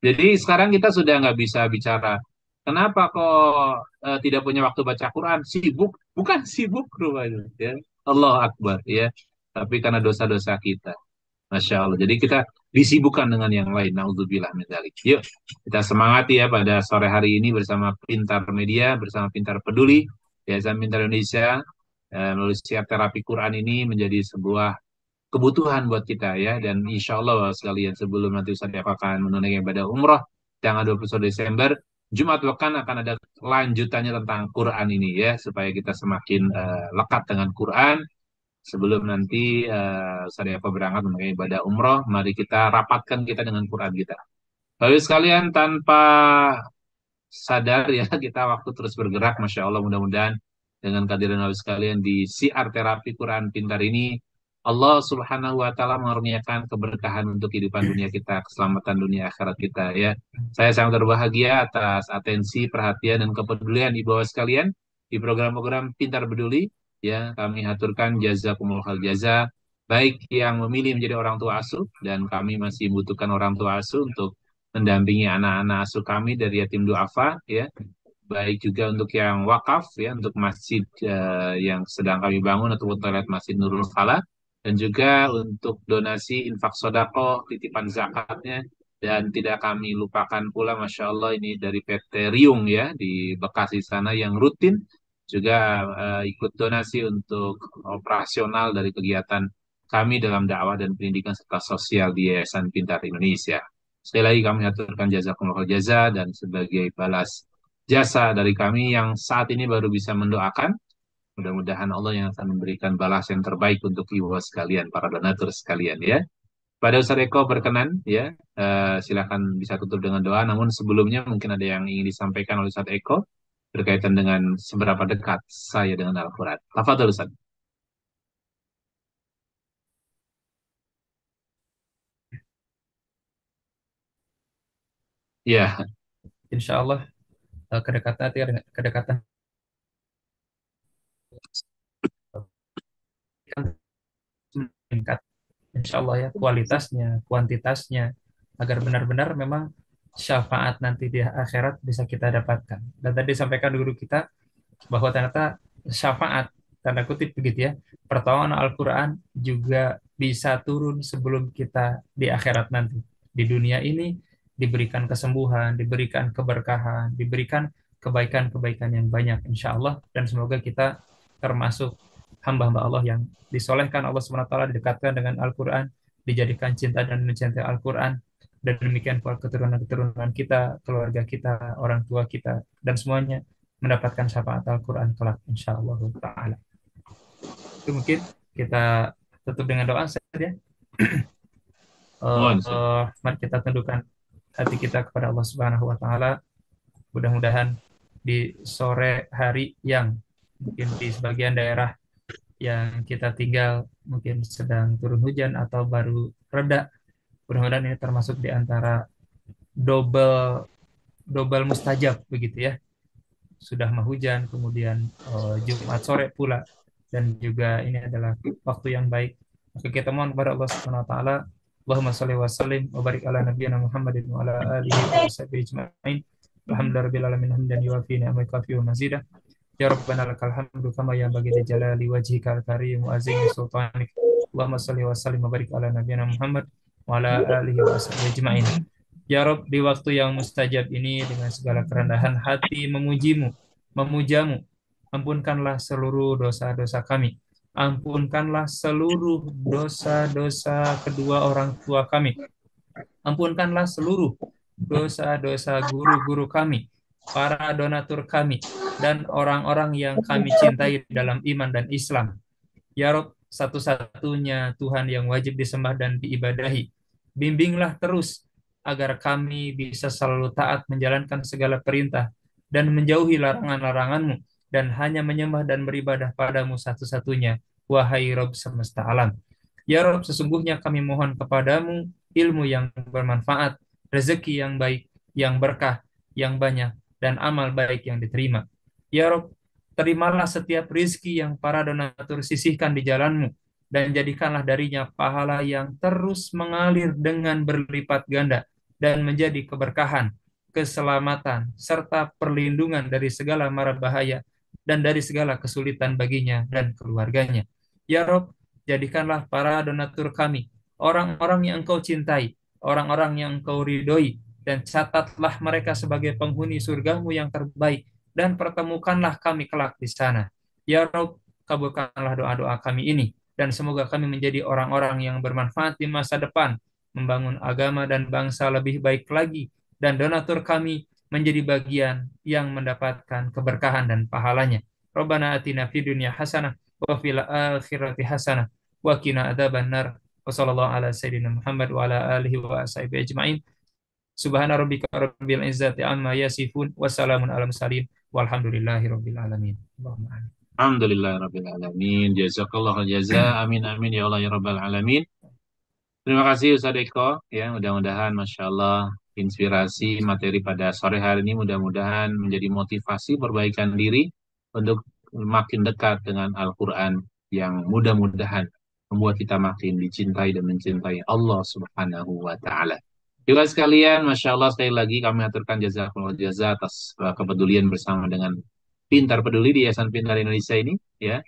Jadi sekarang kita sudah nggak bisa bicara, kenapa kok tidak punya waktu baca Quran? Sibuk? Bukan sibuk rupanya, ya. Allah Akbar, ya. Tapi karena dosa-dosa kita. Masya Allah. Jadi kita disibukkan dengan yang lain. Nauzubillah min dzalik. Yuk, kita semangati ya pada sore hari ini bersama Pintar Media, bersama Pintar Peduli, Yayasan Pintar Indonesia, melalui siap terapi Quran ini menjadi sebuah kebutuhan buat kita ya. Dan insya Allah sekalian sebelum nanti Ustaz akan menunaikan ibadah umroh tanggal 21 Desember, Jumat pekan akan ada lanjutannya tentang Quran ini ya, supaya kita semakin lekat dengan Quran. Sebelum nanti saya berangkat mengenai ibadah umroh, mari kita rapatkan kita dengan Quran kita. Lalu sekalian tanpa sadar ya kita waktu terus bergerak, Masya Allah mudah-mudahan dengan kehadiran Lalu sekalian di siar terapi Quran pintar ini, Allah Subhanahu Wa Taala mengaruniakan keberkahan untuk kehidupan dunia kita, keselamatan dunia akhirat kita ya. Saya sangat berbahagia atas atensi, perhatian dan kepedulian di bawah sekalian di program-program Pintar Peduli. Ya, kami haturkan jazakumullah khairal jaza, baik yang memilih menjadi orang tua asuh dan kami masih membutuhkan orang tua asuh untuk mendampingi anak-anak asuh kami dari yatim duafa ya, baik juga untuk yang wakaf ya, untuk masjid yang sedang kami bangun ataupun toilet Masjid Nurul Falah, dan juga untuk donasi infak sodako, titipan zakatnya, dan tidak kami lupakan pula, Masya Allah, ini dari PT Riung ya, di Bekasi sana yang rutin juga ikut donasi untuk operasional dari kegiatan kami dalam dakwah dan pendidikan serta sosial di Yayasan Pintar Indonesia. Sekali lagi kami aturkan jazakumullah jaza, dan sebagai balas jasa dari kami yang saat ini baru bisa mendoakan, mudah-mudahan Allah yang akan memberikan balas yang terbaik untuk ibu sekalian, para donatur sekalian ya. Pada Ustaz Eko berkenan ya, silakan bisa tutup dengan doa. Namun sebelumnya mungkin ada yang ingin disampaikan oleh Ustaz Eko berkaitan dengan seberapa dekat saya dengan Al-Quran. Tafadhol Ustaz. Ya, Insya Allah kedekatan meningkat. Insya Allah ya, kualitasnya, kuantitasnya, agar benar-benar memang syafaat nanti di akhirat bisa kita dapatkan. Dan tadi sampaikan guru kita bahwa ternyata syafaat, tanda kutip begitu ya, pertolongan Al-Quran juga bisa turun sebelum kita di akhirat nanti. Di dunia ini diberikan kesembuhan, diberikan keberkahan, diberikan kebaikan-kebaikan yang banyak insya Allah, dan semoga kita termasuk hamba-hamba Allah yang disolehkan Allah SWT, didekatkan dengan Al-Quran, dijadikan cinta dan mencintai Al-Quran, dan demikian pula keturunan-keturunan kita, keluarga kita, orang tua kita, dan semuanya mendapatkan syafaat Al-Quran kelak insyaallah ta'ala. Itu mungkin kita tutup dengan doa saja. mohon Ustaz. Mari kita tundukkan hati kita kepada Allah Subhanahu wa taala. Mudah-mudahan di sore hari yang mungkin di sebagian daerah yang kita tinggal mungkin sedang turun hujan atau baru reda, mudah-mudahan ini termasuk di antara double double mustajab begitu ya. Sudah mau hujan, kemudian Jumat sore pula, dan juga ini adalah waktu yang baik. Maka kita mohon kepada Allah Subhanahu wa taala, Allahumma shalli wa sallim wa barik ala nabiyyina Muhammadin wa ala alihi wa sahbihi ajma'in. Alhamdulillahirabbil alamin hamdan yuwafi ni'amaka wa mazidah. Ya Rabbana lakal hamdu kama yanbaghi li jalali wajhikal karim wa azimi sultanik. Allahumma shalli wa sallim wa barik ala nabiyyina Muhammad wa ala alihi wa sahbihi ajma'in. Ya Rob, di waktu yang mustajab ini dengan segala kerendahan hati memujimu, memujamu, ampunkanlah seluruh dosa-dosa kami. Ampunkanlah seluruh dosa-dosa kedua orang tua kami. Ampunkanlah seluruh dosa-dosa guru-guru kami, para donatur kami, dan orang-orang yang kami cintai dalam iman dan Islam. Ya Rob, satu-satunya Tuhan yang wajib disembah dan diibadahi. Bimbinglah terus agar kami bisa selalu taat menjalankan segala perintah dan menjauhi larangan-laranganmu, dan hanya menyembah dan beribadah padamu satu-satunya, wahai Rob semesta alam. Ya Rob, sesungguhnya kami mohon kepadamu ilmu yang bermanfaat, rezeki yang baik, yang berkah, yang banyak, dan amal baik yang diterima. Ya Rob, terimalah setiap rizki yang para donatur sisihkan di jalanmu, dan jadikanlah darinya pahala yang terus mengalir dengan berlipat ganda, dan menjadi keberkahan, keselamatan, serta perlindungan dari segala mara bahaya, dan dari segala kesulitan baginya dan keluarganya. Ya Rob, jadikanlah para donatur kami orang-orang yang engkau cintai, orang-orang yang engkau ridhoi, dan catatlah mereka sebagai penghuni surgamu yang terbaik, dan pertemukanlah kami kelak di sana. Ya Rob, kabulkanlah doa-doa kami ini, dan semoga kami menjadi orang-orang yang bermanfaat di masa depan, membangun agama dan bangsa lebih baik lagi, dan donatur kami menjadi bagian yang mendapatkan keberkahan dan pahalanya. Rabbana atina fid dunya hasanah wa fil akhirati hasanah wa qina adzabannar. Wassallallahu ala sayyidina Muhammad wa ala alihi wa sahbihi ajma'in. Subhana rabbika rabbil izzati amma yasifun wa salamun ala mursalin walhamdulillahi rabbil alamin. Allahumma amin. Alhamdulillah rabbil alamin. Jazakallah jaza. Amin amin ya Allah ya rabbal alamin. Terima kasih Ustaz Eko ya, mudah-mudahan Masya Allah inspirasi materi pada sore hari ini mudah-mudahan menjadi motivasi perbaikan diri untuk makin dekat dengan Al-Quran yang mudah-mudahan membuat kita makin dicintai dan mencintai Allah Subhanahu wa Ta'ala. Juga sekalian, Masya Allah sekali lagi kami aturkan jazakumullah jaza atas kepedulian bersama dengan Pintar Peduli di Yayasan Pintar Indonesia ini ya.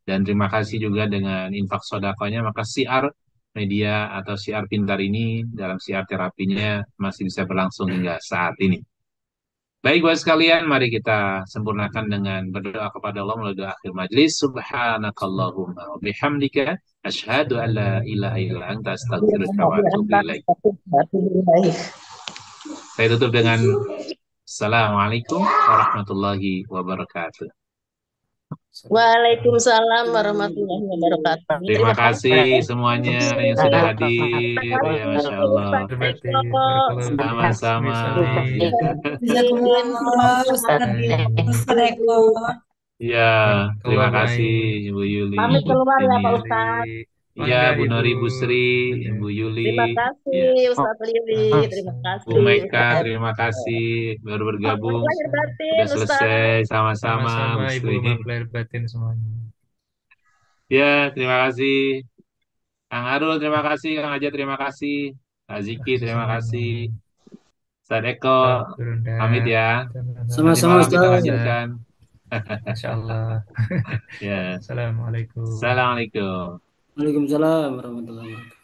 Dan terima kasih juga dengan infak sodakonya, maka siar media atau siar pintar ini dalam siar terapinya masih bisa berlangsung hingga saat ini. Baik, buat sekalian, mari kita sempurnakan dengan berdoa kepada Allah melalui doa akhir majlis. Subhanakallahumma wa bihamdika asyhadu an la ilaha illa anta astaghfiruka wa atubu ilaik. Saya tutup dengan Assalamualaikum warahmatullahi wabarakatuh. Waalaikumsalam warahmatullahi wabarakatuh. Terima kasih semuanya yang sudah hadir. Ya, Masya Allah. Sama-sama. Jazakumullah Ustaz Eko. Ya, terima kasih Ibu Yuli. Pamit Ibu keluar ya Pak Tini. Ustaz. Iya, Bu Ibu. Nori, Bu Sri, Ibu Yuli. Terima kasih Ustaz Lili. Terima kasih. Bu Meka, terima kasih baru bergabung. Lahir batin Sudah Ustaz. selesai sama-sama, Sama-sama Bu Ibu Sri. maaf lahir batin semuanya. Ya, terima kasih. Kang Arul, terima kasih. Kang Aja, terima kasih. Kak Ziki, terima kasih. Ustaz Eko, pamit ya. Nanti Sama-sama, malam kita Ustaz. lanjutkan. Masya Allah. Ya. Assalamualaikum. Assalamualaikum. Waalaikumsalam warahmatullahi wabarakatuh.